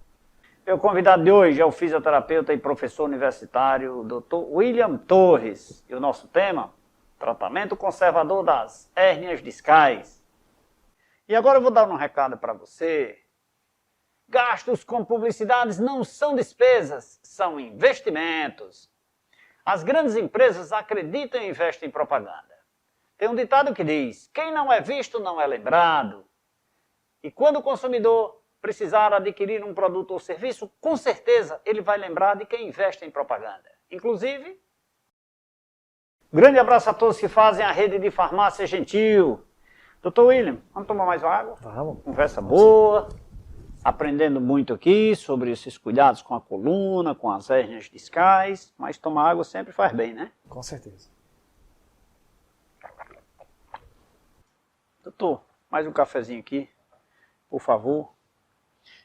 Meu convidado de hoje é o fisioterapeuta e professor universitário, Dr. William Torres. E o nosso tema, tratamento conservador das hérnias discais. E agora eu vou dar um recado para você. Gastos com publicidades não são despesas, são investimentos. As grandes empresas acreditam e investem em propaganda. Tem um ditado que diz, quem não é visto não é lembrado. E quando o consumidor precisar adquirir um produto ou serviço, com certeza ele vai lembrar de quem investe em propaganda. Inclusive, grande abraço a todos que fazem a rede de farmácia Gentil. Dr. William, vamos tomar mais uma água? Vamos. Conversa boa, aprendendo muito aqui sobre esses cuidados com a coluna, com as hérnias discais, mas tomar água sempre faz bem, né? Com certeza. Doutor, mais um cafezinho aqui, por favor.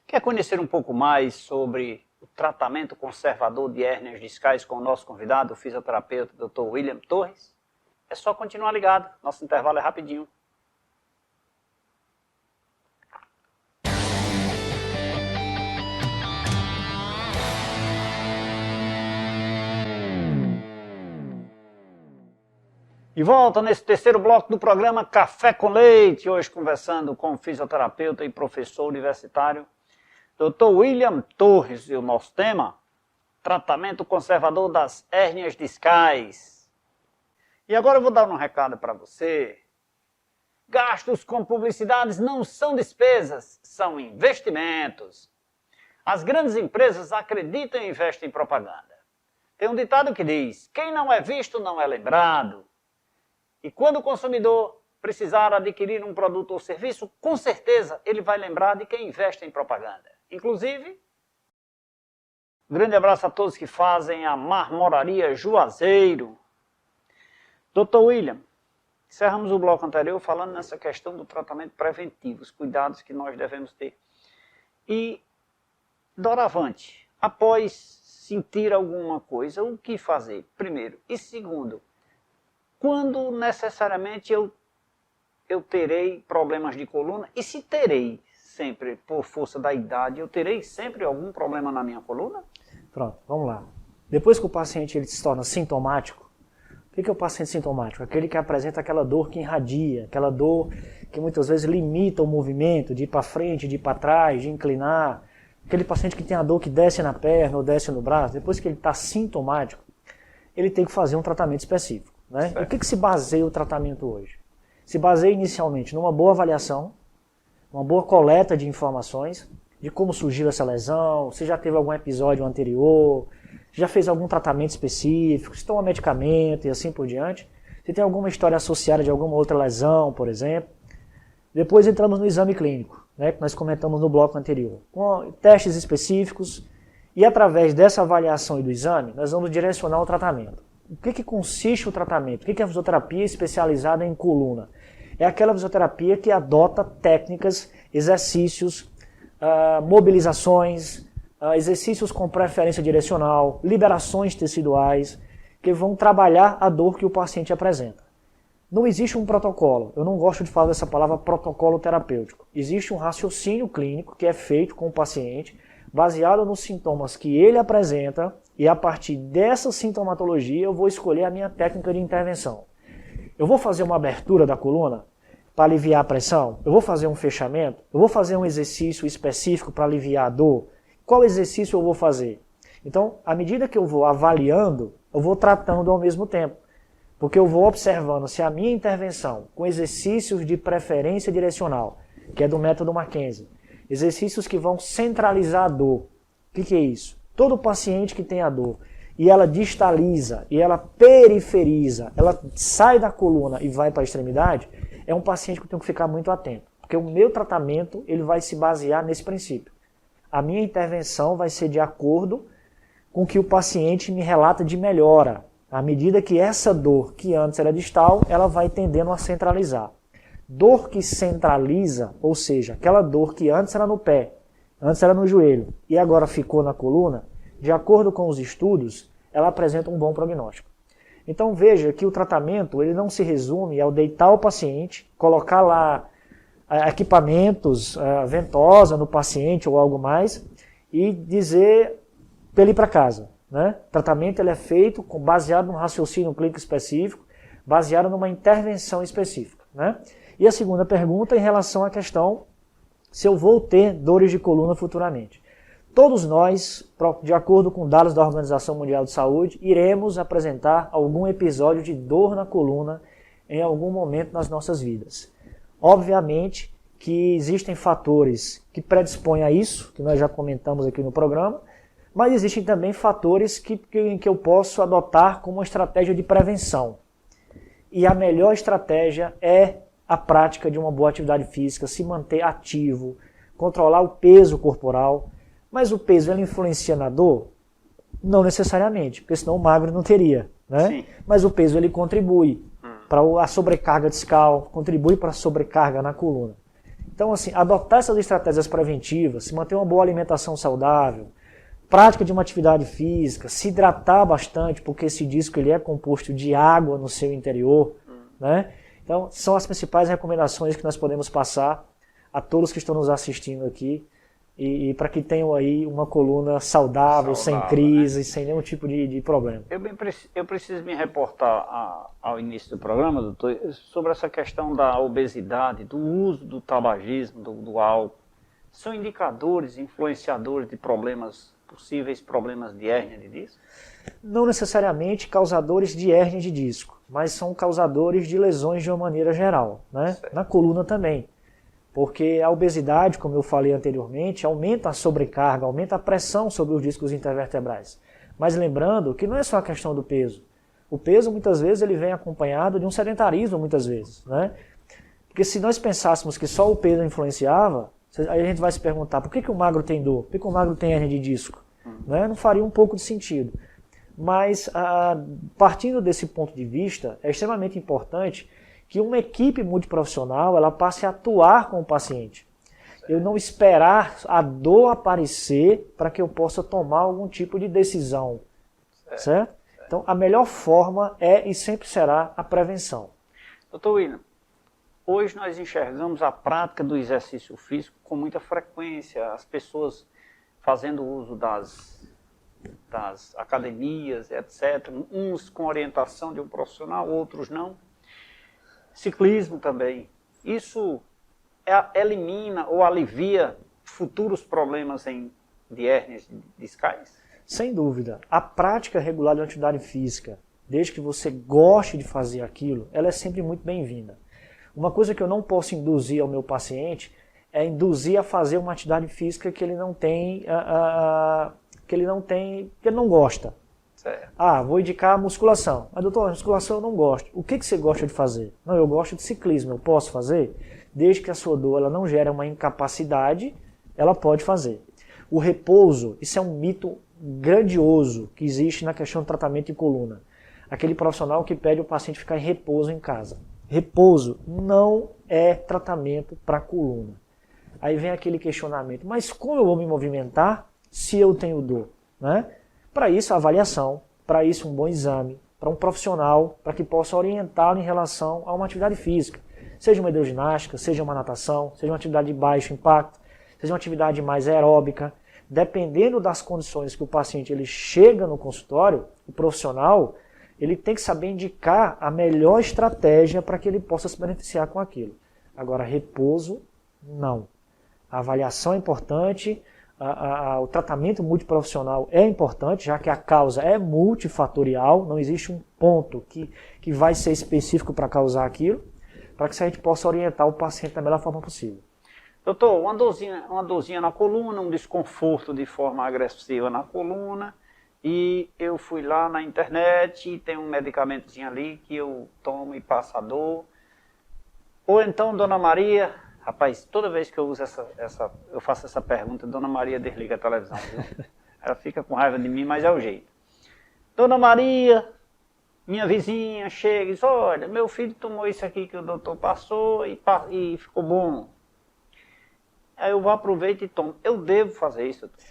Quer conhecer um pouco mais sobre o tratamento conservador de hérnias discais com o nosso convidado, o fisioterapeuta Dr. William Torres? É só continuar ligado, nosso intervalo é rapidinho. De volta nesse terceiro bloco do programa Café com Leite, hoje conversando com o fisioterapeuta e professor universitário Dr. William Torres, e o nosso tema, tratamento conservador das hérnias discais. E agora eu vou dar um recado para você. Gastos com publicidades não são despesas, são investimentos. As grandes empresas acreditam e investem em propaganda. Tem um ditado que diz, quem não é visto não é lembrado. E quando o consumidor precisar adquirir um produto ou serviço, com certeza ele vai lembrar de quem investe em propaganda. Inclusive, um grande abraço a todos que fazem a Marmoraria Juazeiro. Dr. William, encerramos o bloco anterior falando nessa questão do tratamento preventivo, os cuidados que nós devemos ter. E, doravante, após sentir alguma coisa, o que fazer? Primeiro. E segundo, quando necessariamente eu terei problemas de coluna, e se terei sempre, por força da idade, eu terei sempre algum problema na minha coluna? Pronto, vamos lá. Depois que o paciente ele se torna sintomático, o que é o paciente sintomático? Aquele que apresenta aquela dor que irradia, aquela dor que muitas vezes limita o movimento, de ir para frente, de ir para trás, de inclinar. Aquele paciente que tem a dor que desce na perna ou desce no braço, depois que ele está sintomático, ele tem que fazer um tratamento específico. Né? O que se baseia o tratamento hoje? Se baseia inicialmente numa boa avaliação, uma boa coleta de informações, de como surgiu essa lesão, se já teve algum episódio anterior, já fez algum tratamento específico, se toma medicamento e assim por diante. Se tem alguma história associada de alguma outra lesão, por exemplo. Depois entramos no exame clínico, né, que nós comentamos no bloco anterior, com testes específicos, e através dessa avaliação e do exame, nós vamos direcionar o tratamento. O que consiste o tratamento? O que é a fisioterapia especializada em coluna? É aquela fisioterapia que adota técnicas, exercícios, mobilizações, exercícios com preferência direcional, liberações teciduais, que vão trabalhar a dor que o paciente apresenta. Não existe um protocolo, eu não gosto de falar dessa palavra protocolo terapêutico. Existe um raciocínio clínico que é feito com o paciente, baseado nos sintomas que ele apresenta, e a partir dessa sintomatologia eu vou escolher a minha técnica de intervenção. Eu vou fazer uma abertura da coluna para aliviar a pressão? Eu vou fazer um fechamento? Eu vou fazer um exercício específico para aliviar a dor? Qual exercício eu vou fazer? Então, à medida que eu vou avaliando, eu vou tratando ao mesmo tempo. Porque eu vou observando se a minha intervenção, com exercícios de preferência direcional, que é do método Mackenzie, exercícios que vão centralizar a dor. O que é isso? Todo paciente que tem a dor e ela distaliza, e ela periferiza, ela sai da coluna e vai para a extremidade, é um paciente que eu tenho que ficar muito atento. Porque o meu tratamento ele vai se basear nesse princípio. A minha intervenção vai ser de acordo com o que o paciente me relata de melhora. À medida que essa dor, que antes era distal, ela vai tendendo a centralizar. Dor que centraliza, ou seja, aquela dor que antes era no pé, antes era no joelho e agora ficou na coluna, de acordo com os estudos, ela apresenta um bom prognóstico. Então veja que o tratamento ele não se resume ao deitar o paciente, colocar lá equipamentos, ventosa no paciente ou algo mais e dizer para ele ir para casa. Né? O tratamento ele é feito baseado num raciocínio clínico específico, baseado numa intervenção específica. Né? E a segunda pergunta em relação à questão se eu vou ter dores de coluna futuramente. Todos nós, de acordo com dados da Organização Mundial de Saúde, iremos apresentar algum episódio de dor na coluna em algum momento nas nossas vidas. Obviamente que existem fatores que predispõem a isso, que nós já comentamos aqui no programa, mas existem também fatores que eu posso adotar como uma estratégia de prevenção. E a melhor estratégia é a prática de uma boa atividade física, se manter ativo, controlar o peso corporal. Mas o peso ele influencia na dor? Não necessariamente, porque senão o magro não teria. Né? Sim. Mas o peso ele contribui para a sobrecarga discal, contribui para a sobrecarga na coluna. Então, assim, adotar essas estratégias preventivas, se manter uma boa alimentação saudável, prática de uma atividade física, se hidratar bastante, porque esse disco ele é composto de água no seu interior. Né? Então, são as principais recomendações que nós podemos passar a todos que estão nos assistindo aqui e para que tenham aí uma coluna saudável, sem crise, né? Sem nenhum tipo de problema. Eu preciso me reportar ao início do programa, doutor, sobre essa questão da obesidade, do uso do tabagismo, do álcool. São indicadores, influenciadores de possíveis problemas de hérnia de disco? Não necessariamente causadores de hérnia de disco, mas são causadores de lesões de uma maneira geral, né? Na coluna também. Porque a obesidade, como eu falei anteriormente, aumenta a sobrecarga, aumenta a pressão sobre os discos intervertebrais. Mas lembrando que não é só a questão do peso. O peso, muitas vezes, ele vem acompanhado de um sedentarismo, muitas vezes. Né? Porque se nós pensássemos que só o peso influenciava, aí a gente vai se perguntar, por que o magro tem dor? Por que o magro tem hérnia de disco? Né? Não faria um pouco de sentido. Mas, partindo desse ponto de vista, é extremamente importante que uma equipe multiprofissional ela passe a atuar com o paciente. Eu não esperar a dor aparecer para que eu possa tomar algum tipo de decisão. Certo? Então, a melhor forma é e sempre será a prevenção. Doutor William, hoje nós enxergamos a prática do exercício físico com muita frequência. As pessoas fazendo uso das academias, etc. Uns com orientação de um profissional, outros não. Ciclismo também. Isso elimina ou alivia futuros problemas de hérnias discais? Sem dúvida. A prática regular de atividade física, desde que você goste de fazer aquilo, ela é sempre muito bem-vinda. Uma coisa que eu não posso induzir ao meu paciente é induzir a fazer uma atividade física que ele não tem, que ele não gosta. Certo. Vou indicar a musculação. Mas, doutor, a musculação eu não gosto. O que você gosta de fazer? Não, eu gosto de ciclismo. Eu posso fazer? Desde que a sua dor ela não gere uma incapacidade, ela pode fazer. O repouso, isso é um mito grandioso que existe na questão do tratamento de coluna. Aquele profissional que pede o paciente ficar em repouso em casa. Repouso não é tratamento para coluna. Aí vem aquele questionamento, mas como eu vou me movimentar se eu tenho dor? Né? Para isso, a avaliação, para isso um bom exame, para um profissional, para que possa orientá-lo em relação a uma atividade física. Seja uma hidroginástica, seja uma natação, seja uma atividade de baixo impacto, seja uma atividade mais aeróbica. Dependendo das condições que o paciente ele chega no consultório, o profissional ele tem que saber indicar a melhor estratégia para que ele possa se beneficiar com aquilo. Agora, repouso, não. A avaliação é importante, o tratamento multiprofissional é importante, já que a causa é multifatorial, não existe um ponto que vai ser específico para causar aquilo, para que a gente possa orientar o paciente da melhor forma possível. Doutor, uma dorzinha na coluna, um desconforto de forma agressiva na coluna, e eu fui lá na internet e tem um medicamentozinho ali que eu tomo e passa a dor. Ou então, Dona Maria, rapaz, toda vez que eu uso eu faço essa pergunta, Dona Maria desliga a televisão, viu? Ela fica com raiva de mim, mas é o jeito. Dona Maria, minha vizinha, chega e diz, olha, meu filho tomou isso aqui que o doutor passou e ficou bom. Aí eu vou aproveitar e tomo. Eu devo fazer isso, doutor?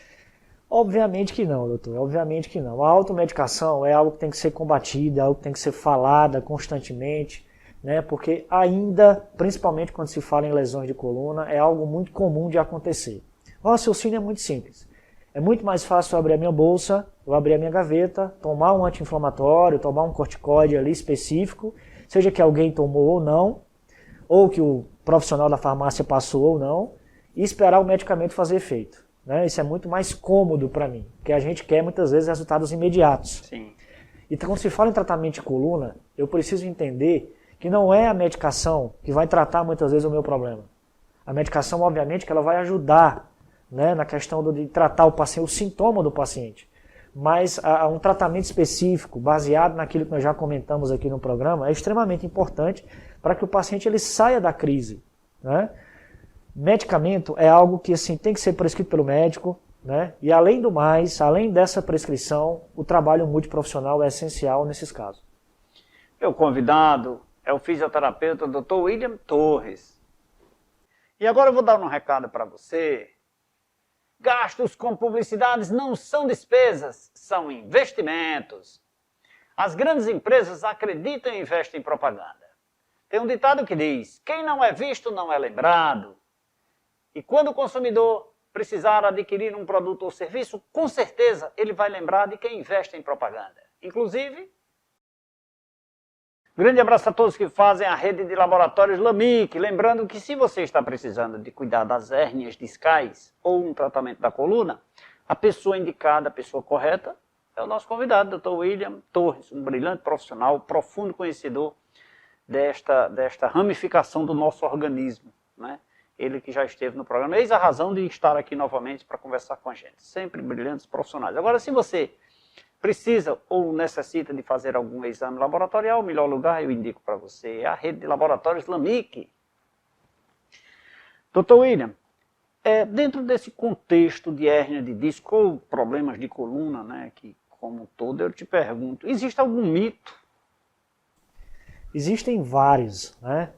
Obviamente que não, doutor. Obviamente que não. A automedicação é algo que tem que ser combatida, é algo que tem que ser falada constantemente, né? Porque ainda, principalmente quando se fala em lesões de coluna, é algo muito comum de acontecer. O raciocínio é muito simples. É muito mais fácil eu abrir a minha bolsa, eu abrir a minha gaveta, tomar um anti-inflamatório, tomar um corticoide ali específico, seja que alguém tomou ou não, ou que o profissional da farmácia passou ou não, e esperar o medicamento fazer efeito. Né? Isso é muito mais cômodo para mim, porque a gente quer muitas vezes resultados imediatos. Sim. Então, quando se fala em tratamento de coluna, eu preciso entender que não é a medicação que vai tratar muitas vezes o meu problema. A medicação, obviamente, que ela vai ajudar, né, na questão de tratar o paciente, o sintoma do paciente. Mas um tratamento específico, baseado naquilo que nós já comentamos aqui no programa, é extremamente importante para que o paciente ele saia da crise. Né? Medicamento é algo que assim, tem que ser prescrito pelo médico, né? E além do mais, além dessa prescrição, o trabalho multiprofissional é essencial nesses casos. Meu convidado é o fisioterapeuta Dr. William Torres. E agora eu vou dar um recado para você. Gastos com publicidades não são despesas, são investimentos. As grandes empresas acreditam e investem em propaganda. Tem um ditado que diz, quem não é visto não é lembrado. E quando o consumidor precisar adquirir um produto ou serviço, com certeza ele vai lembrar de quem investe em propaganda. Inclusive, grande abraço a todos que fazem a rede de laboratórios LAMIC. Lembrando que se você está precisando de cuidar das hérnias discais ou um tratamento da coluna, a pessoa indicada, a pessoa correta, é o nosso convidado, Dr. William Torres, um brilhante profissional, profundo conhecedor desta ramificação do nosso organismo, né? Ele que já esteve no programa, eis a razão de estar aqui novamente para conversar com a gente. Sempre brilhantes profissionais. Agora, se você precisa ou necessita de fazer algum exame laboratorial, o melhor lugar eu indico para você é a rede de laboratórios LAMIC. Dr. William, dentro desse contexto de hérnia de disco ou problemas de coluna, né, que como um todo, eu te pergunto, existe algum mito? Existem vários, né?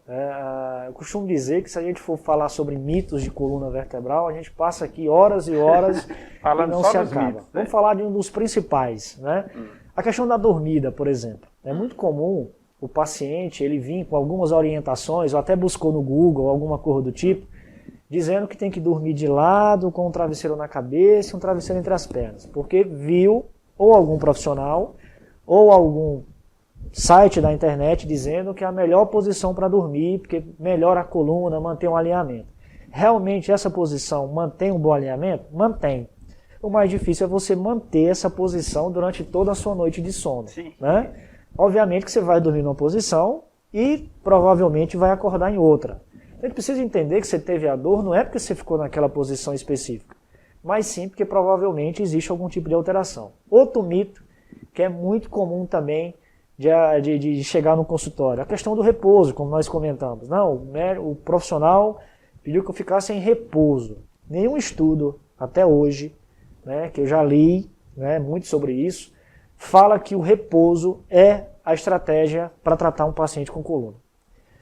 Eu costumo dizer que se a gente for falar sobre mitos de coluna vertebral, a gente passa aqui horas e horas e não se acaba. Mitos, né? Vamos falar de um dos principais, né? A questão da dormida, por exemplo. É muito comum o paciente ele vir com algumas orientações, ou até buscou no Google alguma coisa do tipo, dizendo que tem que dormir de lado, com um travesseiro na cabeça e um travesseiro entre as pernas, porque viu ou algum profissional ou algum site da internet dizendo que é a melhor posição para dormir, porque melhora a coluna, mantém um alinhamento. Realmente essa posição mantém um bom alinhamento? Mantém. O mais difícil é você manter essa posição durante toda a sua noite de sono. Né? Obviamente que você vai dormir numa posição e provavelmente vai acordar em outra. A gente precisa entender que você teve a dor não é porque você ficou naquela posição específica, mas sim porque provavelmente existe algum tipo de alteração. Outro mito, que é muito comum também de chegar no consultório, a questão do repouso, como nós comentamos. Não, o profissional pediu que eu ficasse em repouso. Nenhum estudo, até hoje, né, que eu já li, né, muito sobre isso, fala que o repouso é a estratégia para tratar um paciente com coluna.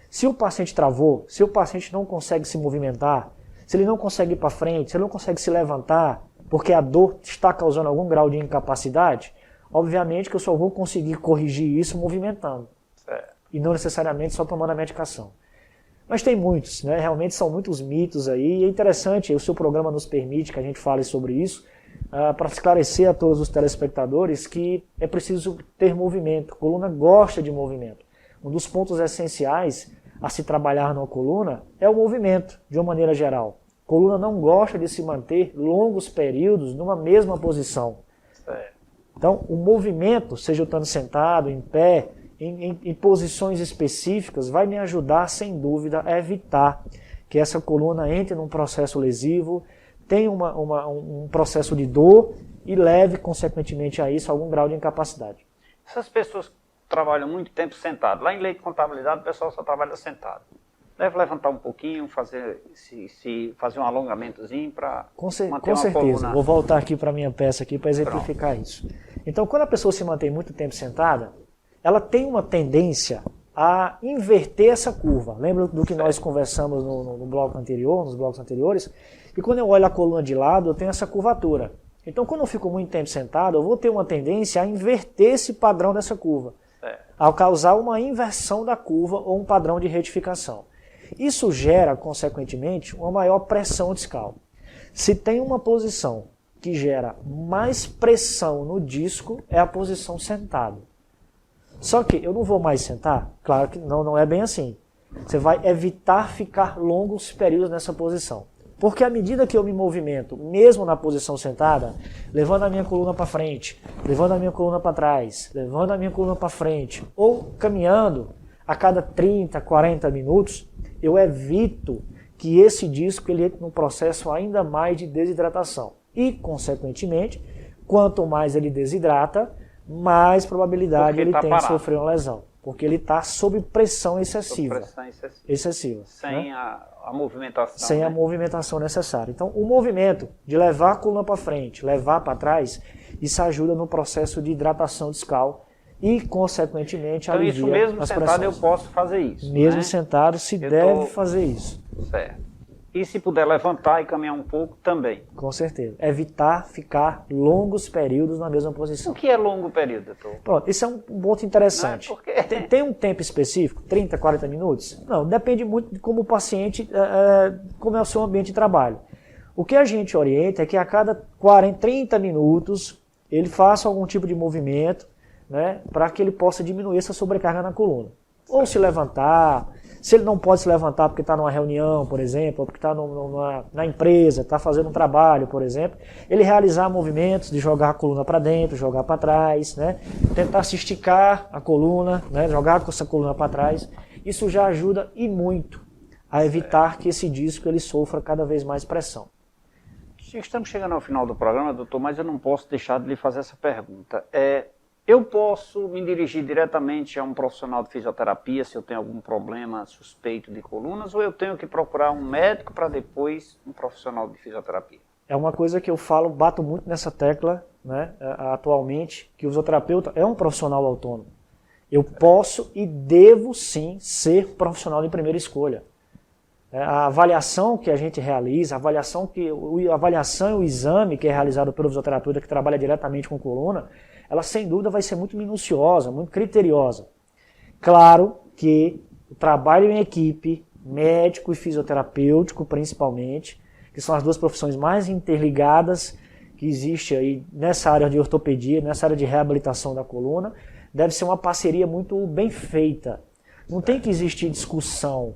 Se o paciente travou, se o paciente não consegue se movimentar, se ele não consegue ir para frente, se ele não consegue se levantar, porque a dor está causando algum grau de incapacidade, obviamente que eu só vou conseguir corrigir isso movimentando. E não necessariamente só tomando a medicação. Mas tem muitos, né? Realmente são muitos mitos aí. E é interessante, o seu programa nos permite que a gente fale sobre isso, para esclarecer a todos os telespectadores que é preciso ter movimento. A coluna gosta de movimento. Um dos pontos essenciais a se trabalhar na coluna é o movimento, de uma maneira geral. A coluna não gosta de se manter longos períodos numa mesma posição. Então, o movimento, seja eu estando sentado, em pé, em posições específicas, vai me ajudar, sem dúvida, a evitar que essa coluna entre num processo lesivo, tenha um processo de dor e leve, consequentemente, a isso algum grau de incapacidade. Essas pessoas trabalham muito tempo sentado. Lá em lei de contabilidade, o pessoal só trabalha sentado. Deve levantar um pouquinho, fazer um alongamentozinho para manter com certeza. Coluna. Vou voltar aqui para a minha peça aqui para exemplificar isso. Então, quando a pessoa se mantém muito tempo sentada, ela tem uma tendência a inverter essa curva. Lembra do que nós conversamos no bloco anterior, nos blocos anteriores? E quando eu olho a coluna de lado, eu tenho essa curvatura. Então, quando eu fico muito tempo sentado, eu vou ter uma tendência a inverter esse padrão dessa curva, ao causar uma inversão da curva ou um padrão de retificação. Isso gera, consequentemente, uma maior pressão discal. Se tem uma posição que gera mais pressão no disco, é a posição sentado. Só que eu não vou mais sentar? Claro que não é bem assim. Você vai evitar ficar longos períodos nessa posição. Porque à medida que eu me movimento, mesmo na posição sentada, levando a minha coluna para frente, levando a minha coluna para trás, levando a minha coluna para frente, ou caminhando a cada 30, 40 minutos, eu evito que esse disco ele entre num processo ainda mais de desidratação. E, consequentemente, quanto mais ele desidrata, mais probabilidade ele tem de sofrer uma lesão. Porque ele está sob pressão excessiva. Excessiva. Sem a movimentação. Sem a movimentação necessária. Então, o movimento de levar a coluna para frente, levar para trás, isso ajuda no processo de hidratação discal e, consequentemente, alivia as pressões. Então, isso mesmo sentado eu posso fazer isso. Mesmo sentado se deve fazer isso. Certo. E se puder levantar e caminhar um pouco, também. Com certeza. Evitar ficar longos períodos na mesma posição. O que é longo período, doutor? Pronto, isso é um ponto interessante. Porque... Tem um tempo específico? 30, 40 minutos? Não, depende muito de como o paciente, como é o seu ambiente de trabalho. O que a gente orienta é que a cada 30 minutos ele faça algum tipo de movimento, né, para que ele possa diminuir essa sobrecarga na coluna. Ou se levantar. Se ele não pode se levantar porque está numa reunião, por exemplo, ou porque está na empresa, está fazendo um trabalho, por exemplo, ele realizar movimentos de jogar a coluna para dentro, jogar para trás, né? Tentar se esticar a coluna, né? Jogar com essa coluna para trás. Isso já ajuda e muito a evitar que esse disco ele sofra cada vez mais pressão. Estamos chegando ao final do programa, doutor, mas eu não posso deixar de lhe fazer essa pergunta. Eu posso me dirigir diretamente a um profissional de fisioterapia se eu tenho algum problema suspeito de colunas, ou eu tenho que procurar um médico para depois um profissional de fisioterapia? É uma coisa que eu bato muito nessa tecla, né, atualmente, que o fisioterapeuta é um profissional autônomo. Eu posso e devo sim ser profissional de primeira escolha. A avaliação que a gente realiza, a avaliação e o exame que é realizado pelo fisioterapeuta que trabalha diretamente com coluna, ela sem dúvida vai ser muito minuciosa, muito criteriosa. Claro que o trabalho em equipe, médico e fisioterapêutico principalmente, que são as duas profissões mais interligadas que existe aí nessa área de ortopedia, nessa área de reabilitação da coluna, deve ser uma parceria muito bem feita. Não tem que existir discussão,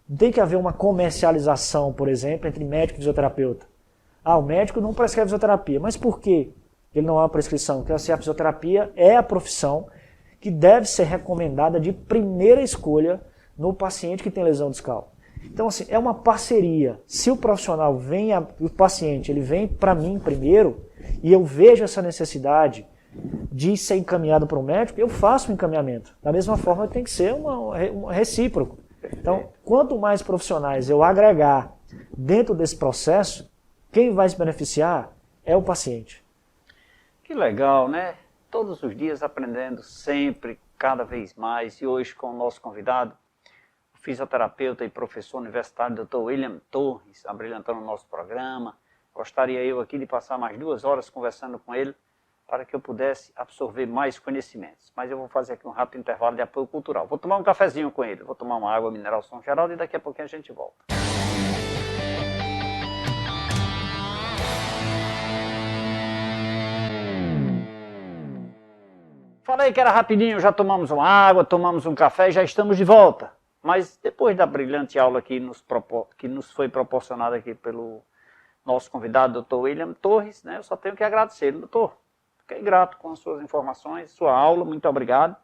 não tem que haver uma comercialização, por exemplo, entre médico e fisioterapeuta. O médico não prescreve fisioterapia, mas por quê? Ele não há uma prescrição, porque a fisioterapia é a profissão que deve ser recomendada de primeira escolha no paciente que tem lesão discal. Então, assim, é uma parceria. Se o profissional vem, o paciente, ele vem para mim primeiro, e eu vejo essa necessidade de ser encaminhado para um médico, eu faço o encaminhamento. Da mesma forma, tem que ser um recíproco. Então, quanto mais profissionais eu agregar dentro desse processo, quem vai se beneficiar é o paciente. Que legal, né? Todos os dias aprendendo, sempre, cada vez mais. E hoje com o nosso convidado, o fisioterapeuta e professor universitário, Dr. William Torres, abrilhantando o nosso programa. Gostaria eu aqui de passar mais 2 horas conversando com ele, para que eu pudesse absorver mais conhecimentos. Mas eu vou fazer aqui um rápido intervalo de apoio cultural. Vou tomar um cafezinho com ele, vou tomar uma água mineral São Geraldo e daqui a pouquinho a gente volta. Falei que era rapidinho, já tomamos uma água, tomamos um café e já estamos de volta. Mas depois da brilhante aula que nos foi proporcionada aqui pelo nosso convidado, Dr. William Torres, né, eu só tenho que agradecer, doutor. Fiquei grato com as suas informações, sua aula, muito obrigado.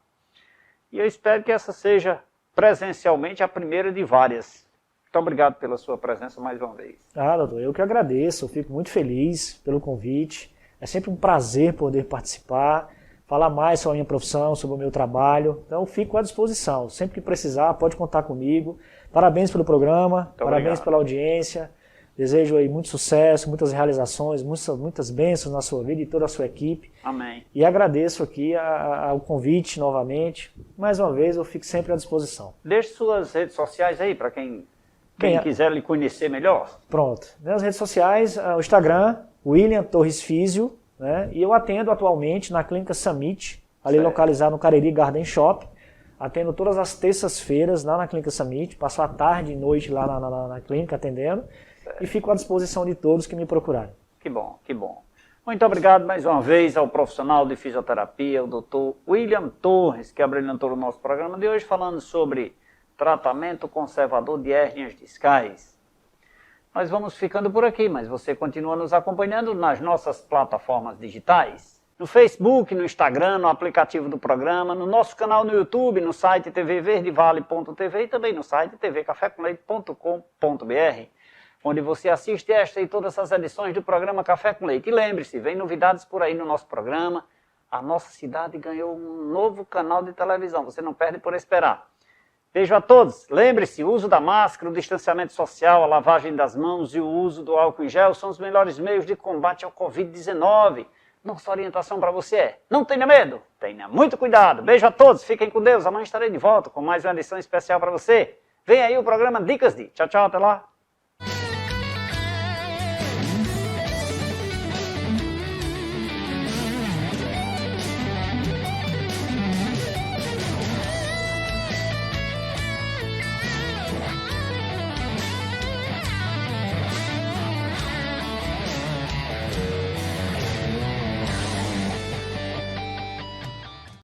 E eu espero que essa seja presencialmente a primeira de várias. Muito obrigado pela sua presença mais uma vez. Ah, doutor, eu que agradeço, eu fico muito feliz pelo convite. É sempre um prazer poder participar, falar mais sobre a minha profissão, sobre o meu trabalho. Então, fico à disposição. Sempre que precisar, pode contar comigo. Parabéns pelo programa, muito parabéns obrigado pela audiência. Desejo aí muito sucesso, muitas realizações, muitas bênçãos na sua vida e toda a sua equipe. Amém. E agradeço aqui o convite novamente. Mais uma vez, eu fico sempre à disposição. Deixe suas redes sociais aí, para quem Bem, quiser lhe conhecer melhor. Pronto. Nas redes sociais, o Instagram, William Torres Físio, né? E eu atendo atualmente na Clínica Summit, ali certo, localizado no Cariri Garden Shop. Atendo todas as terças-feiras lá na Clínica Summit, passo a tarde e noite lá na clínica atendendo. E fico à disposição de todos que me procurarem. Que bom, que bom. Muito obrigado mais uma vez ao profissional de fisioterapia, o Dr. William Torres, que abrilhantou o nosso programa de hoje, falando sobre tratamento conservador de hérnias discais. Nós vamos ficando por aqui, mas você continua nos acompanhando nas nossas plataformas digitais. No Facebook, no Instagram, no aplicativo do programa, no nosso canal no YouTube, no site tvverdevale.tv e também no site tvcafécomleite.com.br. onde você assiste esta e todas as edições do programa Café com Leite. E lembre-se, vem novidades por aí no nosso programa. A nossa cidade ganhou um novo canal de televisão, você não perde por esperar. Beijo a todos. Lembre-se, o uso da máscara, o distanciamento social, a lavagem das mãos e o uso do álcool em gel são os melhores meios de combate ao Covid-19. Nossa orientação para você é, não tenha medo, tenha muito cuidado. Beijo a todos, fiquem com Deus. Amanhã estarei de volta com mais uma edição especial para você. Vem aí o programa Dicas de. Tchau, tchau, até lá.